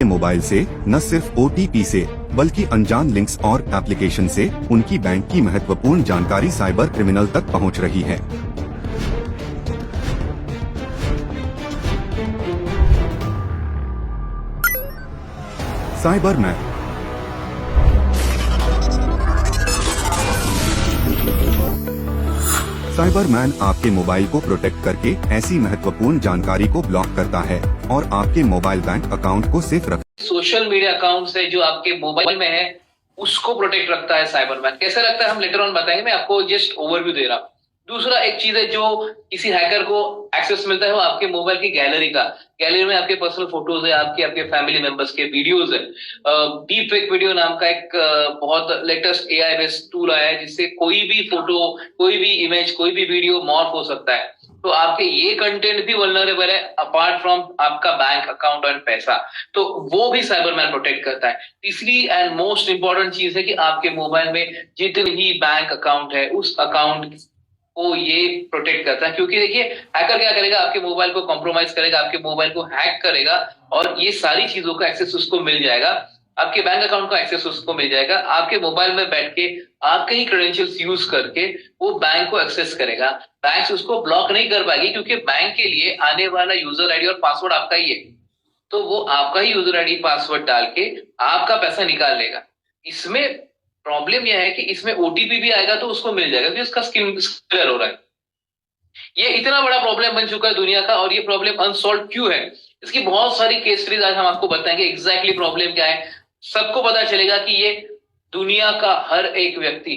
Mobile से न सिर्फ ओटीपी से बल्कि अनजान लिंक्स और एप्लीकेशन से उनकी बैंक की महत्वपूर्ण जानकारी साइबर क्रिमिनल तक पहुंच रही है। साइबरमैन साइबरमैन आपके मोबाइल को प्रोटेक्ट करके ऐसी महत्वपूर्ण जानकारी को ब्लॉक करता है और आपके मोबाइल बैंक अकाउंट को सेफ रख सोशल मीडिया अकाउंट से जो आपके मोबाइल में है उसको प्रोटेक्ट रखता है साइबरमैन। कैसे रखता है हम लेटर ऑन बताएंगे, मैं आपको जस्ट ओवरव्यू दे रहा हूँ। दूसरा एक चीज है जो किसी हैकर को एक्सेस मिलता है वो आपके मोबाइल की गैलरी का। गैलरी में आपके पर्सनल फोटोज है, आपके फैमिली मेंबर्स के वीडियोज है। डीप फेक वीडियो नाम का एक बहुत लेटेस्ट एआई बेस्ड टूल आया है जिससे कोई भी फोटो, कोई भी इमेज, कोई भी वीडियो मॉर्फ हो सकता है। तो आपके ये कंटेंट भी वल्नरेबल है अपार्ट फ्रॉम आपका बैंक अकाउंट और पैसा, तो वो भी साइबरमैन प्रोटेक्ट करता है। तीसरी एंड मोस्ट इंपॉर्टेंट चीज है कि आपके मोबाइल में जितने ही बैंक अकाउंट है उस अकाउंट को ये प्रोटेक्ट करता है। क्योंकि देखिए हैकर क्या करेगा, आपके मोबाइल को कॉम्प्रोमाइज करेगा, आपके मोबाइल को हैक करेगा और ये सारी चीजों का एक्सेस उसको मिल जाएगा। आपके बैंक अकाउंट का एक्सेस उसको मिल जाएगा। आपके मोबाइल में बैठ के आपके ही क्रेडेंशियल्स यूज करके वो बैंक को एक्सेस करेगा। बैंक उसको ब्लॉक नहीं कर पाएगी क्योंकि बैंक के लिए आने वाला यूजर आईडी और पासवर्ड आपका ही है, तो वो आपका ही यूजर आईडी पासवर्ड डाल के आपका पैसा निकाल लेगा। इसमें प्रॉब्लम यह है कि इसमें ओटीपी भी आएगा तो उसको मिल जाएगा क्योंकि उसका स्किम क्लियर हो रहा है। ये इतना बड़ा प्रॉब्लम बन चुका है दुनिया का और ये प्रॉब्लम अनसॉल्व क्यों है, इसकी बहुत सारी केस स्टडीज आज हम आपको बताएंगे एग्जैक्टली प्रॉब्लम क्या है। सबको पता चलेगा कि ये दुनिया का हर एक व्यक्ति,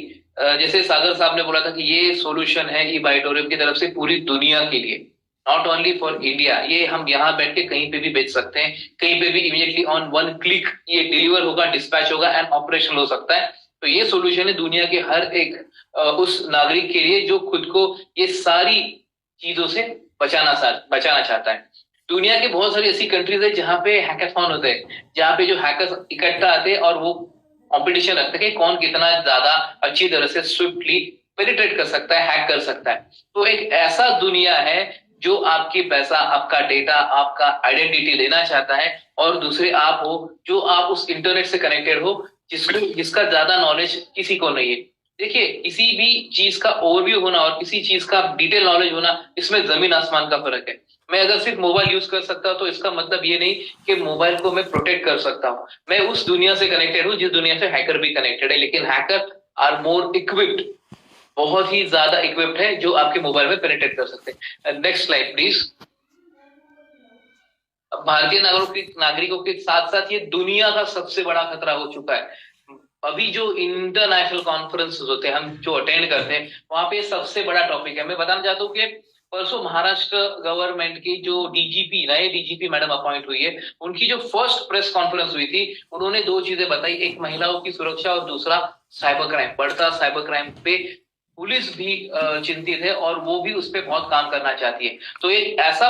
जैसे सागर साहब ने बोला था कि ये सॉल्यूशन है ई बाइटोरियम की तरफ से पूरी दुनिया के लिए, नॉट ओनली फॉर इंडिया। ये हम यहाँ बैठ के कहीं पे भी बेच सकते हैं, कहीं पे भी इमीडिएटली ऑन वन क्लिक ये डिलीवर होगा, डिस्पैच होगा एंड ऑपरेशन हो सकता है। तो ये सॉल्यूशन है दुनिया के हर एक उस नागरिक के लिए जो खुद को ये सारी चीजों से बचाना चाहता है। दुनिया के बहुत सारी ऐसी कंट्रीज है जहां पे हैकाथॉन होते हैं, जहां पे जो हैकर्स इकट्ठा आते हैं और वो कंपटीशन रखते हैं कि कौन कितना ज्यादा अच्छी तरह से स्विफ्टली पेनिट्रेट कर सकता है, हैक कर सकता है। तो एक ऐसा दुनिया है जो आपकी पैसा, आपका डेटा, आपका आइडेंटिटी लेना चाहता है और दूसरे आप हो जो आप उस इंटरनेट से कनेक्टेड हो जिसका ज्यादा नॉलेज किसी को नहीं है। देखिए किसी भी चीज का ओवरव्यू होना और किसी चीज का डिटेल नॉलेज होना, इसमें जमीन आसमान का फर्क है। मैं अगर सिर्फ मोबाइल यूज कर सकता हूं तो इसका मतलब ये नहीं कि मोबाइल को मैं प्रोटेक्ट कर सकता हूं। मैं उस दुनिया से कनेक्टेड हूं जिस दुनिया से हैकर भी कनेक्टेड है, लेकिन हैकर आर मोर इक्विप्ड, बहुत ही ज्यादा इक्विप्ड है जो आपके मोबाइल में पेनिट्रेट कर सकते हैं। Next slide please. भारतीय नागरिकों के साथ साथ ये दुनिया का सबसे बड़ा खतरा हो चुका है। अभी जो इंटरनेशनल कॉन्फ्रेंस होते हैं हम जो अटेंड करते हैं वहां पे सबसे बड़ा टॉपिक है। मैं बताना चाहता हूँ कि परसों महाराष्ट्र गवर्नमेंट की जो नए डीजीपी मैडम अपॉइंट हुई है, उनकी जो फर्स्ट प्रेस कॉन्फ्रेंस हुई थी उन्होंने दो चीजें बताई, एक महिलाओं की सुरक्षा और दूसरा साइबर क्राइम। बढ़ता साइबर क्राइम पे पुलिस भी चिंतित है और वो भी उस पर बहुत काम करना चाहती है। तो एक ऐसा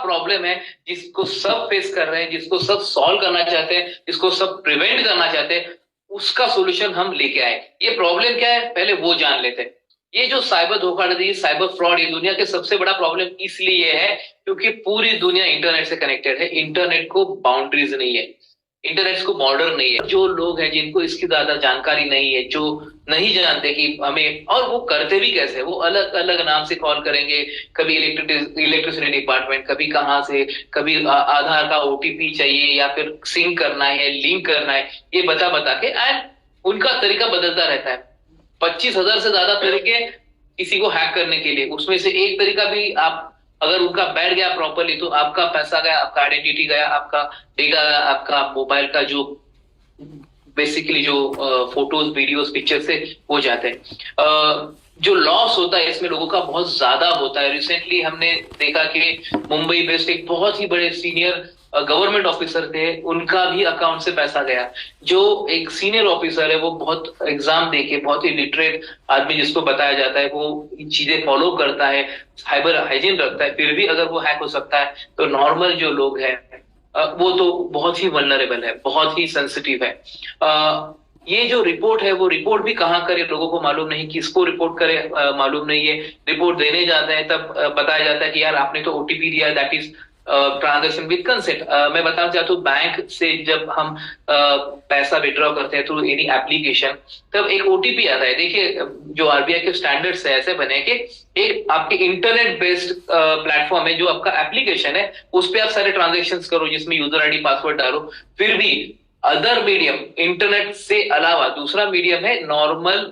प्रॉब्लम है जिसको सब फेस कर रहे हैं, जिसको सब सॉल्व करना चाहते हैं, जिसको सब प्रिवेंट करना चाहते हैं, उसका सोल्यूशन हम लेके आए। ये प्रॉब्लम क्या है पहले वो जान लेते हैं। ये जो साइबर धोखाधड़ी, साइबर फ्रॉड, ये दुनिया के सबसे बड़ा प्रॉब्लम इसलिए है क्योंकि पूरी दुनिया इंटरनेट से कनेक्टेड है। इंटरनेट को बाउंड्रीज नहीं है, इंटरनेट को बॉर्डर नहीं है। जो लोग हैं जिनको इसकी ज्यादा जानकारी नहीं है, जो नहीं जानते कि हमें, और वो करते भी कैसे, वो अलग अलग नाम से कॉल करेंगे, कभी इलेक्ट्रिसिटी डिपार्टमेंट, कभी कहाँ से, कभी आधार का ओटीपी चाहिए या फिर सिंक करना है, लिंक करना है, ये बता के एंड उनका तरीका बदलता रहता है। 25,000 से ज्यादा तरीके किसी को हैक करने के लिए, उसमें से एक तरीका भी आप अगर उनका बैठ गया प्रॉपरली तो आपका पैसा गया, आपका आइडेंटिटी गया, आपका डेटा गया, आपका मोबाइल का जो बेसिकली जो फोटोज, वीडियोस, पिक्चर से हो जाते हैं। जो लॉस होता है इसमें लोगों का बहुत ज्यादा होता है। रिसेंटली हमने देखा कि मुंबई बेस्ड एक बहुत ही बड़े सीनियर गवर्नमेंट ऑफिसर थे, उनका भी अकाउंट से पैसा गया। जो एक सीनियर ऑफिसर है वो बहुत एग्जाम देके, बहुत ही लिटरेट आदमी जिसको बताया जाता है, वो चीजें फॉलो करता है, साइबर हाइजीन रखता है, फिर भी अगर वो हैक हो सकता है तो नॉर्मल जो लोग हैं वो तो बहुत ही वल्नरेबल है, बहुत ही सेंसिटिव है। ये जो रिपोर्ट है वो रिपोर्ट भी कहाँ करे लोगों को मालूम नहीं, किसको रिपोर्ट करे मालूम नहीं है। रिपोर्ट देने जाते हैं तब बताया जाता है कि यार आपने तो ओटीपी दिया, that is transaction with consent. मैं बताना चाहता हूँ, बैंक से जब हम पैसा विड्रॉ करते हैं थ्रू एनी एप्लीकेशन, तब एक ओटीपी आता है। देखिए, जो आरबीआई के स्टैंडर्ड्स है ऐसे बने कि एक आपके इंटरनेट बेस्ड प्लेटफॉर्म है, जो आपका एप्लीकेशन है, उस पर आप सारे ट्रांजेक्शन करो, जिसमें यूजर आईडी पासवर्ड डालो। फिर भी अदर मीडियम, इंटरनेट से अलावा दूसरा मीडियम है नॉर्मल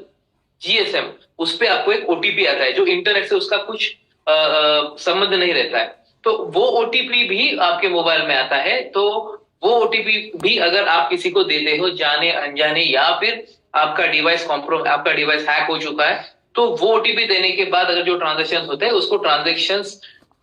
जीएसएम, उस पे आपको एक ओटीपी आता है, जो इंटरनेट से उसका कुछ संबंध नहीं रहता है। तो वो ओटीपी भी आपके मोबाइल में आता है। तो वो ओटीपी भी अगर आप किसी को देते हो जाने अनजाने, या फिर आपका डिवाइस हैक हो चुका है, तो वो ओटीपी देने के बाद अगर जो ट्रांजेक्शन होते हैं उसको ट्रांजेक्शन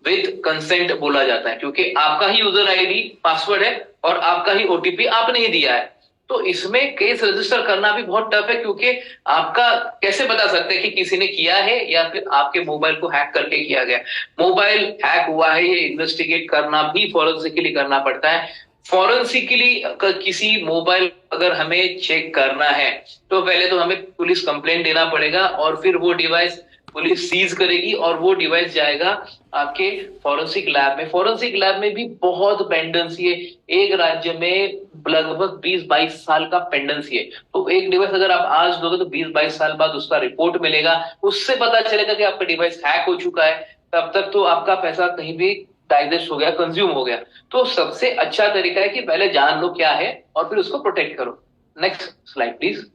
विद कंसेंट बोला जाता है, क्योंकि आपका ही यूजर आईडी पासवर्ड है और आपका ही ओटीपी आपने ही दिया है। तो इसमें केस रजिस्टर करना भी बहुत टफ है, क्योंकि आपका कैसे बता सकते हैं कि किसी ने किया है या फिर आपके मोबाइल को हैक करके किया गया। मोबाइल हैक हुआ है, ये इन्वेस्टिगेट करना भी फॉरेंसिकली करना पड़ता है। फॉरेंसिकली किसी मोबाइल अगर हमें चेक करना है, तो पहले तो हमें पुलिस कंप्लेंट देना पड़ेगा, और फिर वो डिवाइस पुलिस सीज करेगी और वो डिवाइस जाएगा आपके फॉरेंसिक लैब में। फॉरेंसिक लैब में भी बहुत पेंडेंसी है, एक राज्य में लगभग 20-22 साल का पेंडेंसी है। तो एक डिवाइस अगर आप आज दोगे तो 20-22 साल बाद उसका रिपोर्ट मिलेगा, उससे पता चलेगा कि आपका डिवाइस हैक हो चुका है। तब तक तो आपका पैसा कहीं भी डाइजेस्ट हो गया, कंज्यूम हो गया। तो सबसे अच्छा तरीका है कि पहले जान लो क्या है और फिर उसको प्रोटेक्ट करो। Next slide please.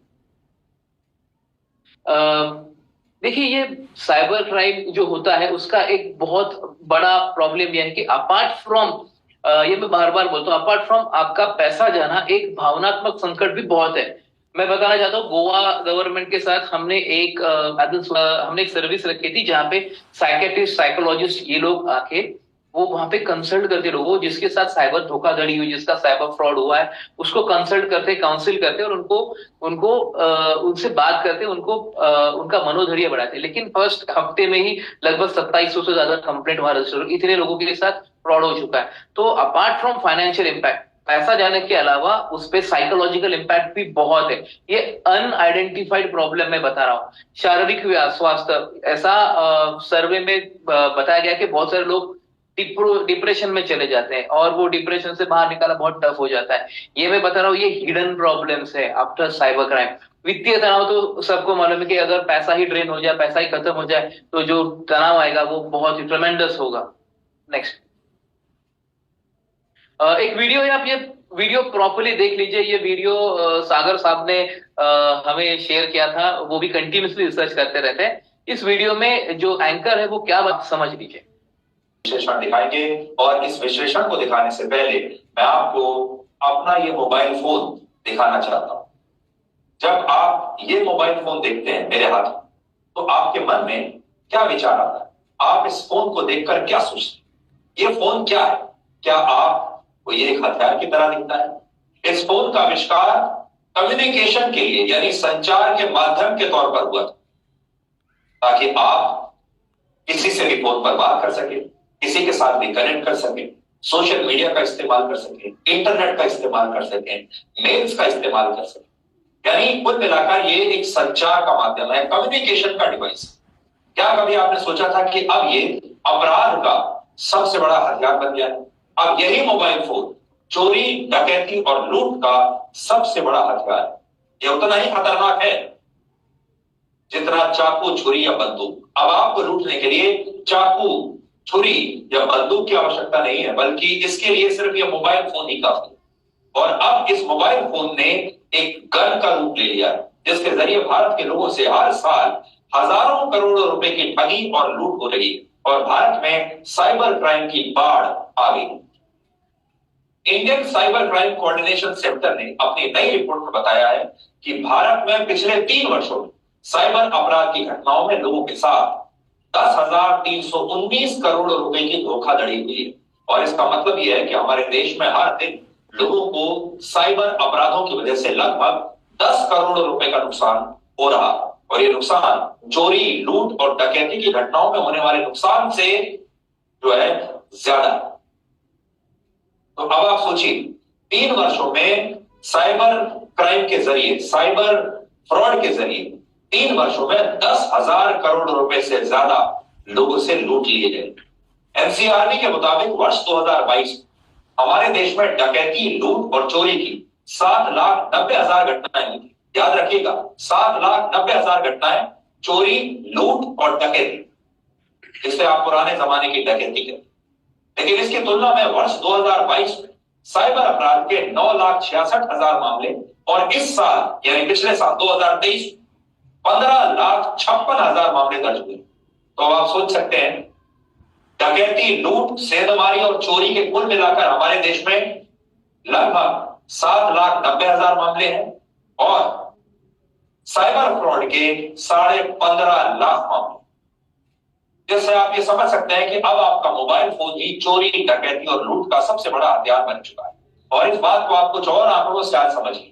देखिए, ये साइबर क्राइम जो होता है उसका एक बहुत बड़ा प्रॉब्लम यह है कि अपार्ट फ्रॉम, ये मैं बार बार बोलता हूँ, अपार्ट फ्रॉम आपका पैसा जाना, एक भावनात्मक संकट भी बहुत है। मैं बताना चाहता हूँ, गोवा गवर्नमेंट के साथ हमने एक सर्विस रखी थी, जहाँ पे साइकेट्रिस्ट, साइकोलॉजिस्ट, ये लोग आके वो वहां पे कंसल्ट करते, लोगों जिसके साथ साइबर धोखाधड़ी हुई, जिसका साइबर फ्रॉड हुआ है, उसको कंसल्ट करते, काउंसिल करते, और उनको उनको उनसे बात करते, उनको उनका मनोधैर्य बढ़ाते। लेकिन फर्स्ट हफ्ते में ही लगभग 2700 से ज्यादा कंप्लेंट वहां रजिस्टर हो, इतने लोगों के साथ फ्रॉड हो चुका है। तो अपार्ट फ्रॉम फाइनेंशियल इम्पैक्ट, पैसा जाने के अलावा उस पर साइकोलॉजिकल इम्पैक्ट भी बहुत है। ये अनआइडेंटिफाइड प्रॉब्लम मैं बता रहा हूँ। शारीरिक स्वास्थ्य, ऐसा सर्वे में बताया गया कि बहुत सारे लोग डिप्रेशन में चले जाते हैं, और वो डिप्रेशन से बाहर निकालना बहुत टफ हो जाता है। ये मैं बता रहा हूँ, ये हिडन प्रॉब्लम्स है आफ्टर साइबर क्राइम। वित्तीय तनाव तो सबको मालूम है कि अगर पैसा ही ड्रेन हो जाए, पैसा ही खत्म हो जाए, तो जो तनाव आएगा वो बहुत ही ट्रेमेंडस होगा। नेक्स्ट एक वीडियो है, आप ये वीडियो प्रॉपर्ली देख लीजिए। ये वीडियो सागर साहब ने हमें शेयर किया था, वो भी कंटिन्यूसली रिसर्च करते रहते हैं। इस वीडियो में जो एंकर है वो क्या बात, समझ लीजिए। विश्लेषण दिखाएंगे, और इस विश्लेषण को दिखाने से पहले मैं आपको अपना ये मोबाइल फोन दिखाना चाहता हूं। जब आप ये मोबाइल फोन देखते हैं मेरे हाथ में, तो आपके मन में क्या विचार आता है? आप इस फोन को देखकर क्या सोचते हैं? ये फोन क्या है? क्या आपको ये एक हथियार की तरह दिखता है? इस फोन का आविष्कार कम्युनिकेशन के लिए, यानी संचार के माध्यम के तौर पर हुआ था, ताकि आप किसी से भी फोन पर बात कर सके, किसी के साथ भी कनेक्ट कर सके, सोशल मीडिया का इस्तेमाल कर सके, इंटरनेट का इस्तेमाल कर सके, मेल्स का इस्तेमाल कर सके। यानी कुल मिलाकर ये एक संचार का माध्यम है, कम्युनिकेशन का डिवाइस। क्या कभी आपने सोचा था कि अब ये अपराध का सबसे बड़ा हथियार बन गया है? अब यही मोबाइल फोन चोरी, डकैती और लूट का सबसे बड़ा हथियार है। यह उतना ही खतरनाक है जितना चाकू, छुरी या बंदूक। अब आपको लूटने के लिए चाकू, छुरी या बंदूक की आवश्यकता नहीं है, बल्कि इसके लिए सिर्फ यह मोबाइल फोन ही काफी है। और अब इस मोबाइल फोन ने एक गन का रूप ले लिया है, जिसके जरिए भारत के लोगों से हर साल हजारों करोड़ों रुपए की ठगी और लूट हो रही है, और भारत में साइबर क्राइम की बाढ़ आ गई। Indian cyber crime coordination centre ने अपनी नई रिपोर्ट में बताया है कि भारत में पिछले 3 वर्षों में साइबर अपराध की घटनाओं में लोगों के साथ 10,319 करोड़ रुपए की धोखाधड़ी हुई है। और इसका मतलब यह है कि हमारे देश में हर दिन लोगों को साइबर अपराधों की वजह से लगभग 10 करोड़ रुपए का नुकसान हो रहा है। और ये नुकसान चोरी, लूट और डकैती की घटनाओं में होने वाले नुकसान से जो है ज्यादा है। तो अब आप सोचिए, 3 वर्षों में साइबर क्राइम के जरिए, साइबर फ्रॉड के जरिए 3 वर्षों में 10,000 करोड़ रुपए से ज्यादा लोगों से लूट लिए गए। एनसीआरबी के मुताबिक वर्ष 2022 हमारे देश में डकैती, लूट और चोरी की 7,90,000 घटनाएं हुई थी। याद रखिएगा, 7,90,000 घटनाएं चोरी, लूट और डकैती, जिससे आप पुराने जमाने की डकैती करें। लेकिन इसकी तुलना में वर्ष 2022 में साइबर अपराध के 9,66,000 मामले और इस साल यानी पिछले साल 2023 15,56,000 मामले दर्ज हुए। तो आप सोच सकते हैं, डकैती, लूट, सेंधमारी और चोरी के कुल मिलाकर हमारे देश में लगभग 7,90,000 मामले हैं और साइबर फ्रॉड के 15.5 लाख मामले, जिससे आप ये समझ सकते हैं कि अब आपका मोबाइल फोन ही चोरी, डकैती और लूट का सबसे बड़ा हथियार बन चुका है। और इस बात को आप कुछ और आंकड़ों से आज समझिए।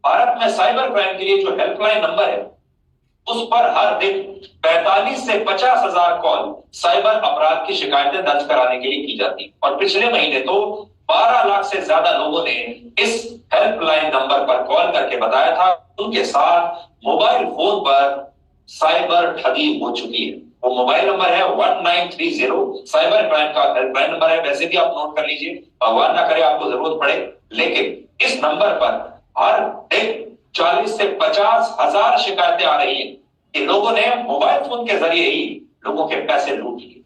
भारत में साइबर क्राइम के लिए जो हेल्पलाइन नंबर है, उस पर हर दिन 45 से 50,000 कॉल साइबर अपराध की शिकायतें दर्ज कराने के लिए की जाती। और पिछले महीने तो 12 लाख से ज्यादा लोगों ने इस हेल्पलाइन नंबर पर कॉल करके बताया था उनके साथ मोबाइल फोन पर साइबर ठगी हो चुकी है। वो मोबाइल नंबर है 1930, साइबर क्राइम का हेल्पलाइन नंबर है। वैसे भी आप नोट कर लीजिए, भगवान ना करे आपको जरूरत पड़े। लेकिन इस नंबर पर हर दिन 40 से 50,000 शिकायतें आ रही हैं कि लोगों ने मोबाइल फोन के जरिए ही लोगों के पैसे लूट लिए।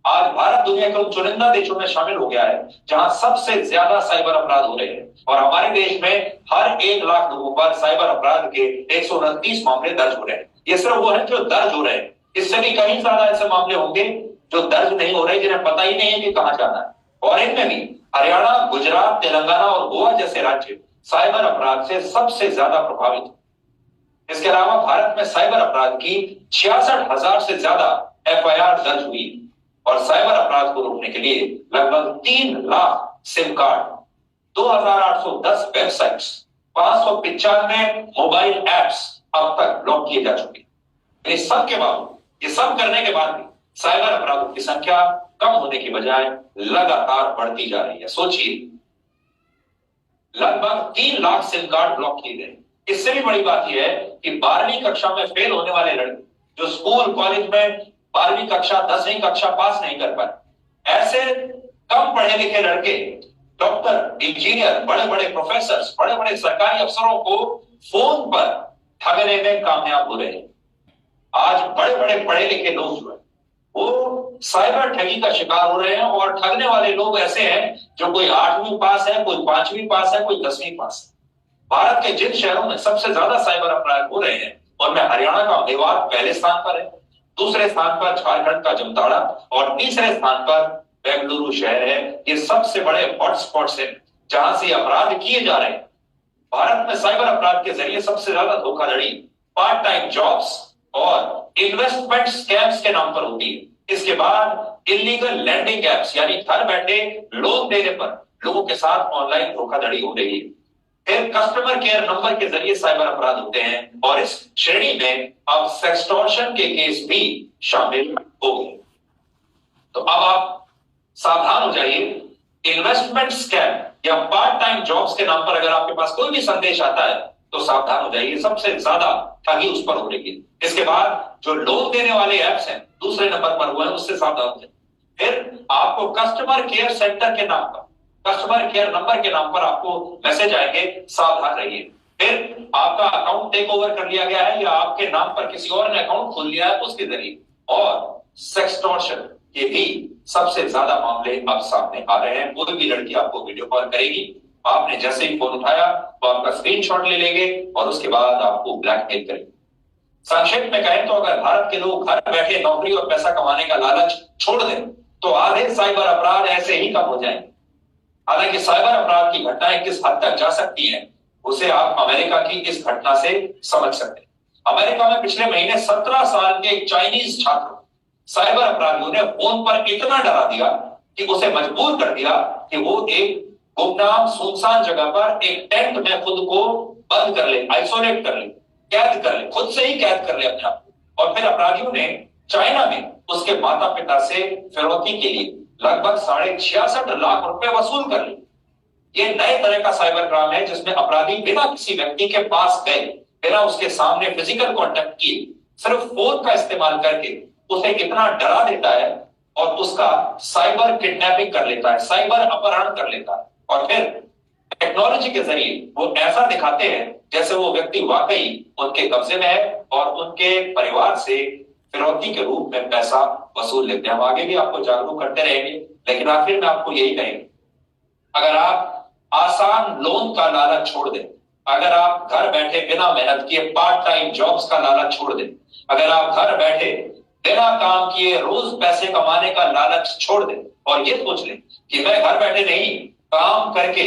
आज भारत दुनिया के उन चुनिंदा देशों में शामिल हो गया है जहां सबसे ज्यादा साइबर अपराध हो रहे हैं। और हमारे देश में हर 1 लाख लोगों पर साइबर अपराध के 129 मामले दर्ज हो रहे हैं। ये सिर्फ वो है जो दर्ज हो रहे हैं, इससे भी कहीं ज्यादा ऐसे मामले होंगे जो दर्ज नहीं हो रहे, जिन्हें पता ही नहीं है कि कहां जाना है। और इनमें भी हरियाणा, गुजरात, तेलंगाना और गोवा जैसे राज्य साइबर अपराध से सबसे ज्यादा प्रभावित है। इसके अलावा भारत में साइबर अपराध की 66,000 से ज्यादा FIR दर्ज हुई और साइबर अपराध को रोकने के लिए लगभग 3 lakh SIM card, 2,810 websites, 595 mobile apps अब तक ब्लॉक किए जा चुके हैं। इस सब के बावजूद, ये सब करने के बाद भी साइबर अपराधों की संख्या कम होने की बजाय लगातार बढ़ती जा रही है। सोचिए, लगभग 3 लाख सिम कार्ड ब्लॉक किए गए। इससे भी बड़ी बात यह है कि 12वीं कक्षा में फेल होने वाले लड़के जो स्कूल कॉलेज में 12वीं कक्षा 10वीं कक्षा पास नहीं कर पाए, ऐसे कम पढ़े लिखे लड़के डॉक्टर, इंजीनियर, बड़े बड़े प्रोफेसर, बड़े बड़े सरकारी अफसरों को फोन पर ठगने में कामयाब हो रहे हैं। आज बड़े बड़े पढ़े लिखे लोग जो है वो साइबर ठगी का शिकार हो रहे हैं। और ठगने वाले लोग ऐसे हैं जो कोई 8वीं पास है, कोई 5वीं पास है, कोई 10वीं पास है। भारत के जिन शहरों में सबसे ज्यादा साइबर अपराध हो रहे हैं उनमें हरियाणा का मेवात पहले स्थान पर है, दूसरे स्थान पर झारखंड का जमताड़ा और तीसरे स्थान पर बेंगलुरु शहर है। ये सबसे बड़े हॉटस्पॉट्स हैं जहां से अपराध किए जा रहे हैं। भारत में साइबर अपराध के जरिए सबसे ज्यादा धोखाधड़ी पार्ट टाइम जॉब्स और इन्वेस्टमेंट स्कैम्स के नाम पर होती है। इसके बाद इलीगल लैंडिंग एप्स यानी घर बैठे लोन देने पर लोगों के साथ ऑनलाइन धोखाधड़ी हो रही है। फिर कस्टमर केयर नंबर के जरिए साइबर अपराध होते हैं और इस श्रेणी में अब सेक्सटॉर्शन के केस भी शामिल हो गए। तो अब आप सावधान हो जाइए। इन्वेस्टमेंट स्कैम या पार्ट टाइम जॉब्स के नाम पर अगर आपके पास कोई भी संदेश आता है तो सावधान हो जाइए, सबसे ज्यादा ठगी उस पर हो रही है। इसके बाद जो लोन देने वाले ऐप्स हैं दूसरे नंबर पर हुए हैं, उससे सावधान हो जाइए। फिर आपको कस्टमर केयर सेंटर के नाम पर, कस्टमर केयर नंबर के नाम पर आपको मैसेज आएंगे, सावधान रहिए। फिर आपका अकाउंट टेक ओवर कर लिया गया है या आपके नाम पर किसी और ने अकाउंट खोल लिया है उसके जरिए। और सेक्सटॉर्शन के भी सबसे ज्यादा मामले अब सामने आ रहे हैं। कोई भी लड़की आपको वीडियो कॉल करेगी, आपने जैसे ही फोन उठाया तो आपका स्क्रीनशॉट ले लेंगे और उसके बाद आपको ब्लैकमेल करेंगे। संक्षेप में कहें तो अगर भारत के लोग घर बैठे नौकरी और पैसा कमाने का लालच छोड़ दें तो आधे साइबर अपराध ऐसे ही कम हो जाएंगे। हालांकि साइबर अपराध की घटनाएं किस हद तक जा सकती हैं उसे आप अमेरिका की इस घटना से समझ सकते हैं। अमेरिका में पिछले महीने 17 साल के एक चाइनीज छात्र साइबर अपराधियों ने फोन पर इतना डरा दिया कि उसे मजबूर कर दिया कि वो एक गुमनाम सुनसान जगह पर एक टेंट में खुद को बंद कर ले, आइसोलेट कर ले, कैद कर ले, खुद से ही कैद कर ले अपने आप को। और फिर अपराधियों ने चाइना में उसके माता पिता से फिरौती के लिए लगभग 66.5 लाख रुपए वसूल कर लिए। ये नए तरह का साइबर क्राइम है जिसमें अपराधी बिना किसी व्यक्ति के पास गए, बिना उसके सामने फिजिकल कांटेक्ट किए, सिर्फ फोन का इस्तेमाल करके उसे इतना डरा देता है और उसका साइबर किडनैपिंग कर लेता है, साइबर अपहरण कर लेता है, और फिर टेक्नोलॉजी के जरिए वो ऐसा दिखाते हैं जैसे वो व्यक्ति वाकई उनके कब्जे में है और उनके परिवार से फिरौती के रूप में पैसा वसूल लेते हैं। हम आगे भी आपको जागरूक करते रहेंगे, लेकिन आखिर में आपको यही कहेंगे, अगर आप आसान लोन का लालच छोड़ दें, अगर आप घर बैठे बिना मेहनत किए पार्ट टाइम जॉब्स का लालच छोड़ दें, अगर आप घर बैठे बिना काम किए रोज पैसे कमाने का लालच छोड़ दें और ये सोच लें कि मैं घर बैठे नहीं, काम करके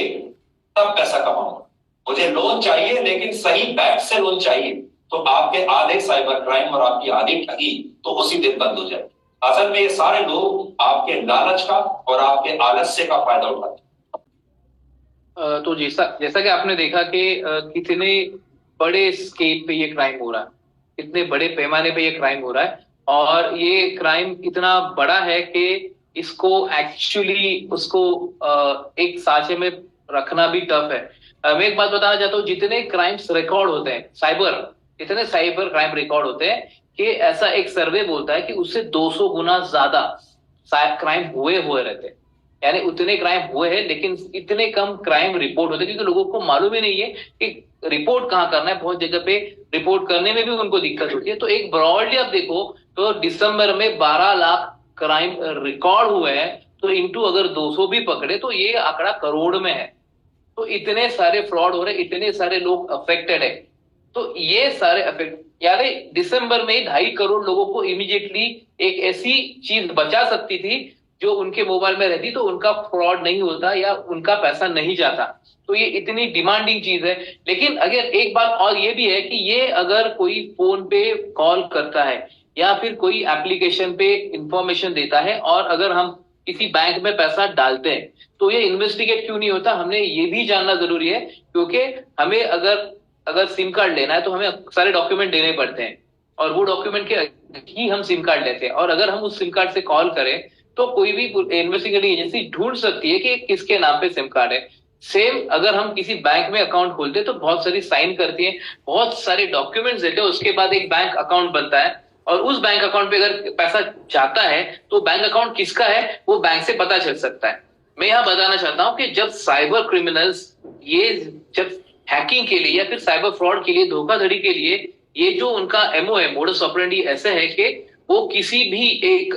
तब पैसा कमाऊंगा, मुझे लोन चाहिए लेकिन सही बैंक से लोन चाहिए, तो आपके आधे साइबर क्राइम और आपकी आधी ठगी तो उसी दिन बंद हो जाए। असल में ये सारे लोग आपके लालच का और आपके आलस्य का फायदा उठाते हैं। तो जैसा जैसा कि आपने देखा कि कितने बड़े स्केल पे ये क्राइम हो रहा है, कितने बड़े पैमाने पे ये क्राइम हो रहा है, और ये क्राइम इतना बड़ा है कि इसको एक्चुअली उसको एक साझे में रखना भी टफ है। मैं एक बात बताना चाहता हूँ, जितने क्राइम्स रिकॉर्ड होते हैं इतने साइबर क्राइम रिकॉर्ड होते हैं कि ऐसा एक सर्वे बोलता है कि उससे 200 गुना ज्यादा क्राइम हुए रहते हैं। यानी उतने क्राइम हुए हैं लेकिन इतने कम क्राइम रिपोर्ट होते हैं, क्योंकि लोगों को मालूम ही नहीं है कि रिपोर्ट कहाँ करना है। बहुत जगह पे रिपोर्ट करने में भी उनको दिक्कत होती है। तो एक ब्रॉडली आप देखो तो दिसंबर में 12 लाख क्राइम रिकॉर्ड हुए हैं, तो इंटू अगर 200 भी पकड़े तो ये आंकड़ा करोड़ में है। तो इतने सारे फ्रॉड हो रहे, इतने सारे लोग अफेक्टेड है। तो ये सारे अफेक्ट, यानी दिसंबर में 2.5 करोड़ लोगों को इमीडिएटली एक ऐसी चीज बचा सकती थी जो उनके मोबाइल में रहती तो उनका फ्रॉड नहीं होता या उनका पैसा नहीं जाता। तो ये इतनी डिमांडिंग चीज है। लेकिन अगर एक बात और ये भी है कि ये अगर कोई फोन पे कॉल करता है या फिर कोई एप्लीकेशन पे इंफॉर्मेशन देता है और अगर हम किसी बैंक में पैसा डालते हैं तो ये इन्वेस्टिगेट क्यों नहीं होता, हमने ये भी जानना जरूरी है। क्योंकि हमें अगर सिम कार्ड लेना है तो हमें सारे डॉक्यूमेंट देने पड़ते हैं और वो डॉक्यूमेंट के ही हम सिम कार्ड लेते हैं। और अगर हम उस सिम कार्ड से कॉल करें तो कोई भी इन्वेस्टिगेटिंग एजेंसी ढूंढ सकती है कि किसके नाम पे सिम कार्ड है। सेम अगर हम किसी बैंक में अकाउंट खोलते हैं तो बहुत सारी साइन करती है, बहुत सारे डॉक्यूमेंट्स देते हैं, उसके बाद एक बैंक अकाउंट बनता है और उस बैंक अकाउंट पे अगर पैसा जाता है तो बैंक अकाउंट किसका है वो बैंक से पता चल सकता है। मैं यहां बताना चाहता हूं कि जब साइबर क्रिमिनल्स ये जब हैकिंग के लिए या फिर साइबर फ्रॉड के लिए, धोखाधड़ी के लिए, ये जो उनका एमओ है, मोडस ऑपरेंडी ऐसा है कि वो किसी भी एक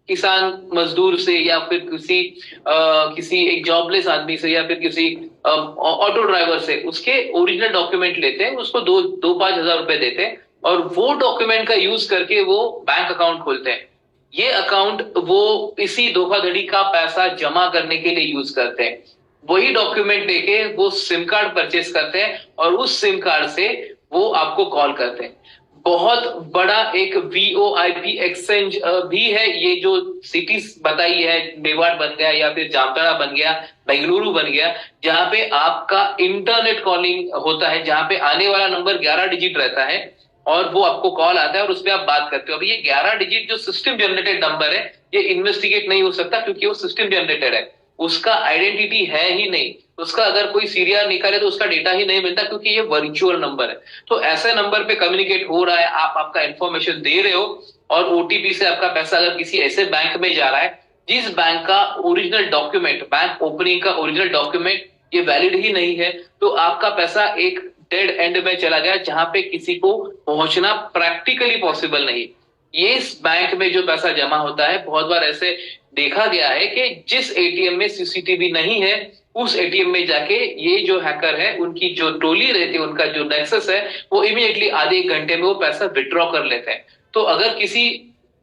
किसान मजदूर से या फिर किसी एक जॉबलेस आदमी से या फिर किसी ऑटो ड्राइवर से उसके ओरिजिनल डॉक्यूमेंट लेते हैं, उसको 2-5 हजार रुपए देते हैं और वो डॉक्यूमेंट का यूज करके वो बैंक अकाउंट खोलते हैं। ये अकाउंट वो इसी धोखाधड़ी का पैसा जमा करने के लिए यूज करते हैं। वही डॉक्यूमेंट देके वो सिम कार्ड परचेस करते हैं और उस सिम कार्ड से वो आपको कॉल करते हैं। बहुत बड़ा एक VoIP एक्सचेंज भी है, ये जो सिटीज बताई है, मेवाड़ बन गया या फिर जामताड़ा बन गया, बेंगलुरु बन गया, जहां पे आपका इंटरनेट कॉलिंग होता है, जहां पे आने वाला नंबर 11 डिजिट रहता है और वो आपको कॉल आता है और उसपे आप बात करते हो। अभी ये 11 डिजिट जो सिस्टम जनरेटेड नंबर है ये इन्वेस्टिगेट नहीं हो सकता क्योंकि वो सिस्टम जनरेटेड है, उसका आइडेंटिटी है ही नहीं। उसका अगर कोई सीरियल निकाले तो उसका डेटा ही नहीं मिलता क्योंकि ये वर्चुअल नंबर है। तो ऐसे नंबर पे कम्युनिकेट हो रहा है, आप आपका इंफॉर्मेशन दे रहे हो और ओटीपी से आपका पैसा अगर किसी ऐसे बैंक में जा रहा है जिस बैंक का ओरिजिनल डॉक्यूमेंट, बैंक ओपनिंग का ओरिजिनल डॉक्यूमेंट ये वैलिड ही नहीं है, तो आपका पैसा एक डेड एंड में चला गया जहां पे किसी को पहुंचना प्रैक्टिकली पॉसिबल नहीं। ये इस बैंक में जो पैसा जमा होता है, बहुत बार ऐसे देखा गया है कि जिस एटीएम में सीसीटीवी नहीं है उस एटीएम में जाके ये जो हैकर है उनकी जो टोली रहती है, उनका जो नेक्सस है, वो इमीडिएटली आधे 1 घंटे में वो पैसा विड्रॉ कर लेते हैं। तो अगर किसी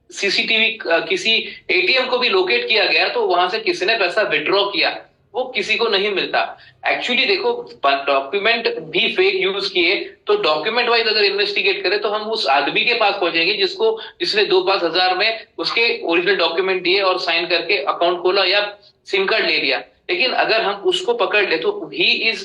सीसीटीवी किसी एटीएम को भी लोकेट किया गया तो वहां से किसने पैसा विड्रॉ किया वो किसी को नहीं मिलता। एक्चुअली देखो, डॉक्यूमेंट भी फेक यूज किए तो डॉक्यूमेंट वाइज अगर इन्वेस्टिगेट करें तो हम उस आदमी के पास पहुंचेंगे जिसने 2-5 हजार में उसके ओरिजिनल डॉक्यूमेंट दिए और साइन करके अकाउंट खोला या सिम कार्ड ले लिया। लेकिन अगर हम उसको पकड़ ले तो ही इज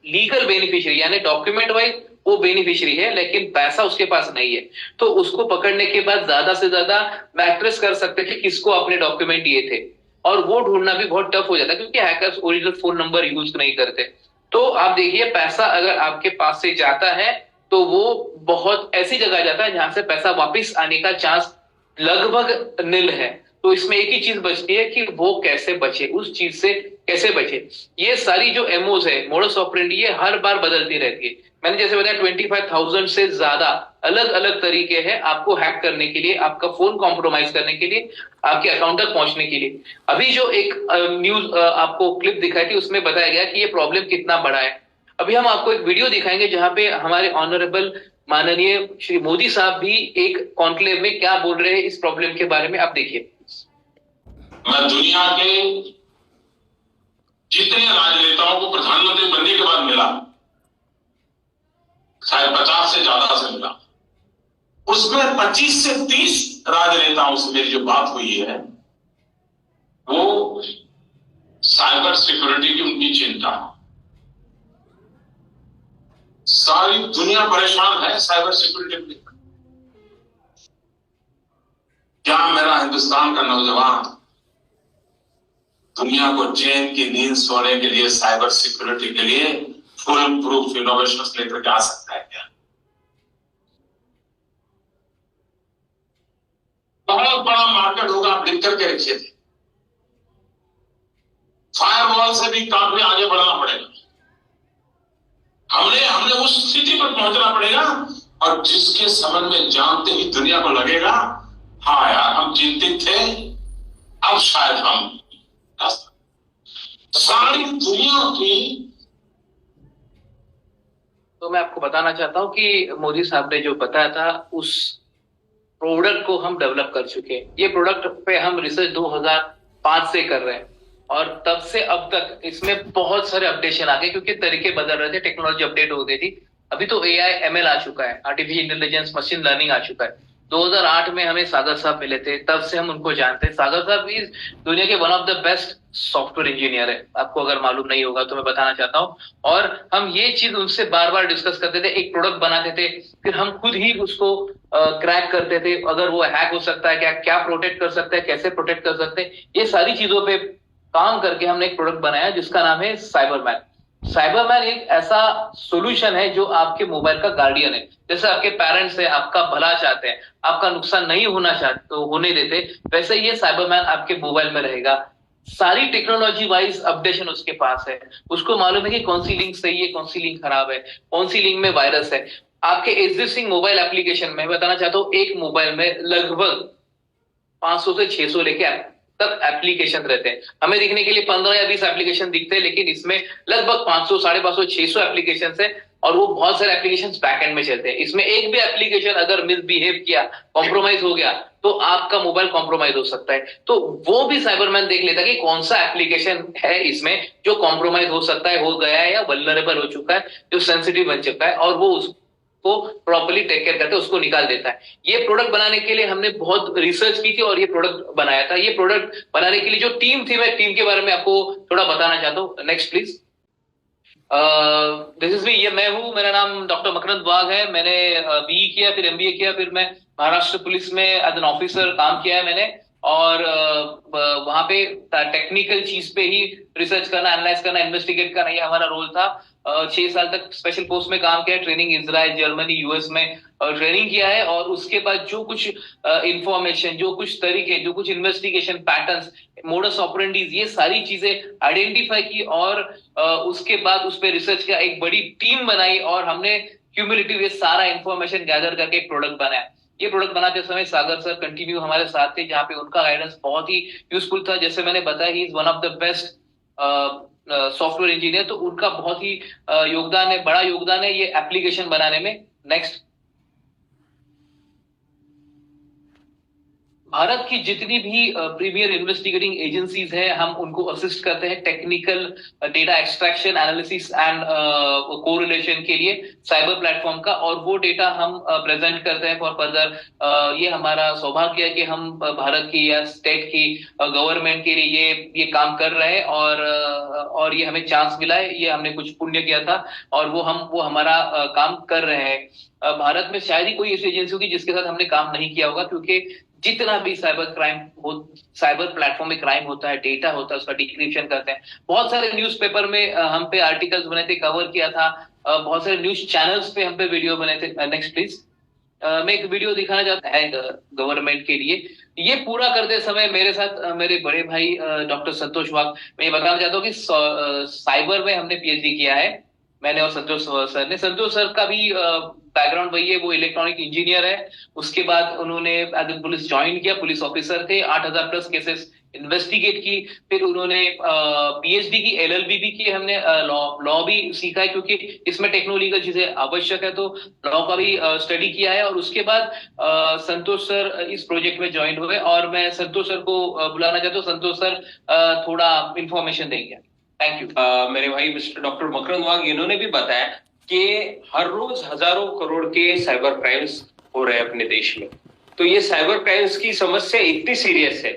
लीगल बेनिफिशियरी, यानी डॉक्यूमेंट वाइज वो बेनिफिशियरी है लेकिन पैसा उसके पास नहीं है। तो उसको पकड़ने के बाद ज्यादा से ज्यादा मैट्रेस कर सकते थे किसको अपने डॉक्यूमेंट दिए थे, और वो ढूंढना भी बहुत टफ हो जाता है क्योंकि hackers original phone number use नहीं करते। तो आप देखिए, पैसा अगर आपके पास से जाता है तो वो बहुत ऐसी जगह जाता है जहां से पैसा वापस आने का चांस लगभग नील है। तो इसमें एक ही चीज बचती है कि वो कैसे बचे, उस चीज से कैसे बचे। ये सारी जो एमओज है, मोडस ऑपरेंडी, ये हर बार बदलती रहती है। मैंने जैसे बताया 25,000 से ज्यादा अलग अलग तरीके हैं आपको हैक करने के लिए, आपका फोन कॉम्प्रोमाइज करने के लिए, आपके अकाउंट तक पहुंचने के लिए। अभी जो एक न्यूज आपको क्लिप दिखाई थी, उसमें बताया गया कि ये प्रॉब्लम कितना बड़ा है। अभी हम आपको एक वीडियो दिखाएंगे जहां पे हमारे ऑनरेबल माननीय श्री मोदी साहब भी एक कॉन्क्लेव में क्या बोल रहे हैं इस प्रॉब्लम के बारे में, आप देखिए। मैं दुनिया के जितने राजनेताओं को प्रधानमंत्री बनने के बाद मिला, शायद 50 से ज्यादा से मिला, उसमें 25 से 30 राजनेताओं से मेरी जो बात हुई है वो साइबर सिक्योरिटी की उनकी चिंता है। सारी दुनिया परेशान है साइबर सिक्योरिटी में। क्या मेरा हिंदुस्तान का नौजवान दुनिया को चैन की नींद सोने के लिए, साइबर सिक्योरिटी के लिए फुल प्रूफ इनोवेशन लेकर जा सकता है क्या? बहुत बड़ा मार्केट होगा, आप लिख करके रखिए थे। फायरवॉल से भी काफी आगे बढ़ना पड़ेगा। हमने उस स्थिति पर पहुंचना पड़ेगा और जिसके संबंध में जानते ही दुनिया को लगेगा, हाँ यार हम चिंतित थे, अब शायद हम सारी दुनिया की। तो मैं आपको बताना चाहता हूं कि मोदी साहब ने जो बताया था उस प्रोडक्ट को हम डेवलप कर चुके हैं। ये प्रोडक्ट पे हम रिसर्च 2005 से कर रहे हैं और तब से अब तक इसमें बहुत सारे अपडेशन आ गए, क्योंकि तरीके बदल रहे थे, टेक्नोलॉजी अपडेट हो गई थी। अभी तो AI ML आ चुका है, आर्टिफिशियल इंटेलिजेंस, मशीन लर्निंग आ चुका है। 2008 में हमें सागर साहब मिले थे, तब से हम उनको जानते हैं। सागर साहब इज दुनिया के one of the best software engineer है। आपको अगर मालूम नहीं होगा तो मैं बताना चाहता हूँ। और हम ये चीज उनसे बार बार डिस्कस करते थे, एक प्रोडक्ट बनाते थे, फिर हम खुद ही उसको क्रैक करते थे। अगर वो हैक हो सकता है क्या, क्या प्रोटेक्ट कर सकता है, कैसे प्रोटेक्ट कर सकते हैं, ये सारी चीजों पे काम करके हमने एक प्रोडक्ट बनाया जिसका नाम है साइबरमैन। साइबरमैन एक ऐसा सॉल्यूशन है जो आपके मोबाइल का गार्डियन है। जैसे आपके पेरेंट्स है, आपका भला चाहते हैं, आपका नुकसान नहीं होना चाहते, तो होने देते, वैसे ये साइबरमैन आपके मोबाइल में रहेगा। सारी टेक्नोलॉजी वाइज अपडेशन उसके पास है। उसको मालूम है कि कौन सी लिंक सही है, कौन सी लिंक खराब है, कौन सी लिंक में वायरस है। आपके एग्जिस्टिंग मोबाइल एप्लीकेशन में बताना चाहता हूँ, एक मोबाइल में लगभग 500 से 600 लेके तक एप्लीकेशन रहते हैं। हमें दिखने के लिए 15 या 20 एप्लीकेशन दिखते हैं, लेकिन इसमें लगभग 500, 550, 600 एप्लीकेशन है और वो बहुत सारे एप्लीकेशन बैकएंड में चलते हैं। इसमें एक भी एप्लीकेशन अगर मिसबिहेव किया, कॉम्प्रोमाइज हो गया, तो आपका मोबाइल कॉम्प्रोमाइज हो सकता है। तो वो भी साइबरमैन देख लेता है कि कौन सा एप्लीकेशन है इसमें जो कॉम्प्रोमाइज हो सकता है, हो गया है या वल्नरेबल हो चुका है, जो सेंसिटिव बन चुका है, और वो को प्रॉपर्ली टेक केयर करके उसको निकाल देता है। ये प्रोडक्ट बनाने के लिए हमने बहुत रिसर्च की थी और ये प्रोडक्ट बनाया था। ये प्रोडक्ट बनाने के लिए जो टीम थी, मैं टीम के बारे में आपको थोड़ा बताना चाहता हूँ। Next please. This is me, ये मैं हूँ, मेरा नाम डॉक्टर मकरंद वाघ है। मैंने BE किया, फिर MBA किया, फिर मैं महाराष्ट्र पुलिस में एज एन ऑफिसर काम किया है मैंने। और वहां पे टेक्निकल चीज पे ही रिसर्च करना, एनालाइज करना, इन्वेस्टिगेट करना, ये हमारा रोल था। 6 साल तक स्पेशल फोर्स में काम किया, ट्रेनिंग इजराइल, जर्मनी, US में ट्रेनिंग किया है। और उसके बाद जो कुछ इंफॉर्मेशन, जो कुछ तरीके, जो कुछ इन्वेस्टिगेशन पैटर्न्स, मोडस ऑपरेंडीज, ये सारी चीजें आइडेंटिफाई की और उसके बाद उस पर रिसर्च का एक बड़ी टीम बनाई और हमने क्यूमुलेटिव ये सारा इंफॉर्मेशन गैदर करके एक प्रोडक्ट बनाया। ये प्रोडक्ट बनाते समय सागर सर कंटिन्यू हमारे साथ थे, जहाँ पे उनका गाइडेंस बहुत ही यूजफुल था। जैसे मैंने बताया, he is one of the best software engineer, तो उनका बहुत ही योगदान है, बड़ा योगदान है ये एप्लीकेशन बनाने में। नेक्स्ट। भारत की जितनी भी प्रीमियर इन्वेस्टिगेटिंग एजेंसीज हैं, हम उनको असिस्ट करते हैं technical data extraction, analysis and correlation के लिए साइबर प्लेटफॉर्म का, और वो डेटा हम प्रेजेंट करते हैं फॉर फर्दर। ये हमारा सौभाग्य है कि हम भारत की या स्टेट की गवर्नमेंट के लिए ये काम कर रहे हैं, और ये हमें चांस मिला है, ये हमने कुछ पुण्य किया था और वो हमारा काम कर रहे हैं। भारत में शायद ही कोई ऐसी एजेंसी होगी जिसके साथ हमने काम नहीं किया होगा, क्योंकि जितना भी साइबर क्राइम हो, साइबर प्लेटफॉर्म में क्राइम होता है, डेटा होता है, उसका डिक्रिप्शन करते हैं। बहुत सारे न्यूज़पेपर में हम पे आर्टिकल्स बने थे, कवर किया था, बहुत सारे न्यूज चैनल्स पे हम पे वीडियो बने थे। Next please. मैं एक वीडियो दिखाना चाहता है गवर्नमेंट के लिए। ये पूरा करते समय मेरे साथ मेरे बड़े भाई डॉक्टर संतोष वाघ, मैं ये बताना चाहता हूँ कि साइबर में हमने पीएचडी किया है, मैंने और संतोष सर ने। संतोष सर का भी बैकग्राउंड वही है, वो इलेक्ट्रॉनिक इंजीनियर है। उसके बाद उन्होंने पुलिस ज्वाइन किया, पुलिस ऑफिसर थे, 8,000 प्लस केसेस इन्वेस्टिगेट की। फिर उन्होंने पीएचडी की, एलएलबी भी की। हमने लॉ भी सीखा है, क्योंकि इसमें टेक्नोलॉजिकल चीजें आवश्यक है, तो लॉ का भी स्टडी किया है। और उसके बाद संतोष सर इस प्रोजेक्ट में ज्वाइन हुए, और मैं संतोष सर को बुलाना चाहता हूँ। संतोष सर थोड़ा इंफॉर्मेशन देंगे। Thank you. मेरे भाई मिस्टर डॉक्टर मकरंद वाघ, इन्होंने भी बताया कि हर रोज हजारों करोड़ के साइबर क्राइम्स हो रहे हैं अपने देश में। तो ये साइबर क्राइम्स की समस्या इतनी सीरियस है।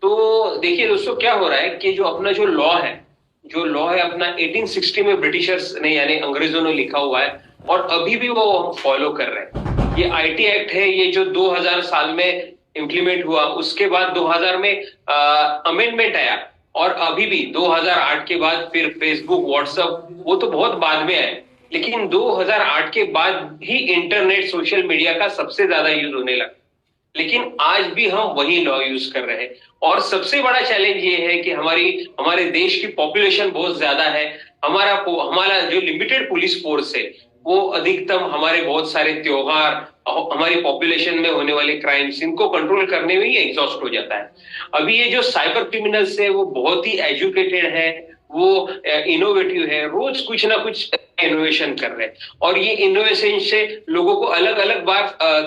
तो देखिए दोस्तों, क्या हो रहा है कि जो अपना जो लॉ है अपना 1860 में ब्रिटिशर्स ने यानी अंग्रेजों ने लिखा हुआ है, और अभी भी वो हम फॉलो कर रहे हैं। ये आईटी एक्ट है, ये जो 2000 साल में इंप्लीमेंट हुआ, उसके बाद 2000 में अमेंडमेंट आया, और अभी भी 2008 के बाद फिर फेसबुक, व्हाट्सएप, वो तो बहुत बाद में आए, लेकिन 2008 के बाद ही इंटरनेट, सोशल मीडिया का सबसे ज्यादा यूज होने लगा। लेकिन आज भी हम वही लॉ यूज कर रहे हैं। और सबसे बड़ा चैलेंज ये है कि हमारे देश की पॉपुलेशन बहुत ज्यादा है। हमारा जो लिमिटेड पुलिस फोर्स है, वो अधिकतम हमारे बहुत सारे त्योहार, हमारी पॉपुलेशन में होने वाले क्राइम्स, इनको कंट्रोल करने में ही एग्जॉस्ट हो जाता है। अभी ये जो साइबर क्रिमिनल्स है, वो बहुत ही एजुकेटेड है, वो इनोवेटिव है, रोज कुछ ना कुछ इनोवेशन कर रहे हैं, और ये इनोवेशन से लोगों को अलग अलग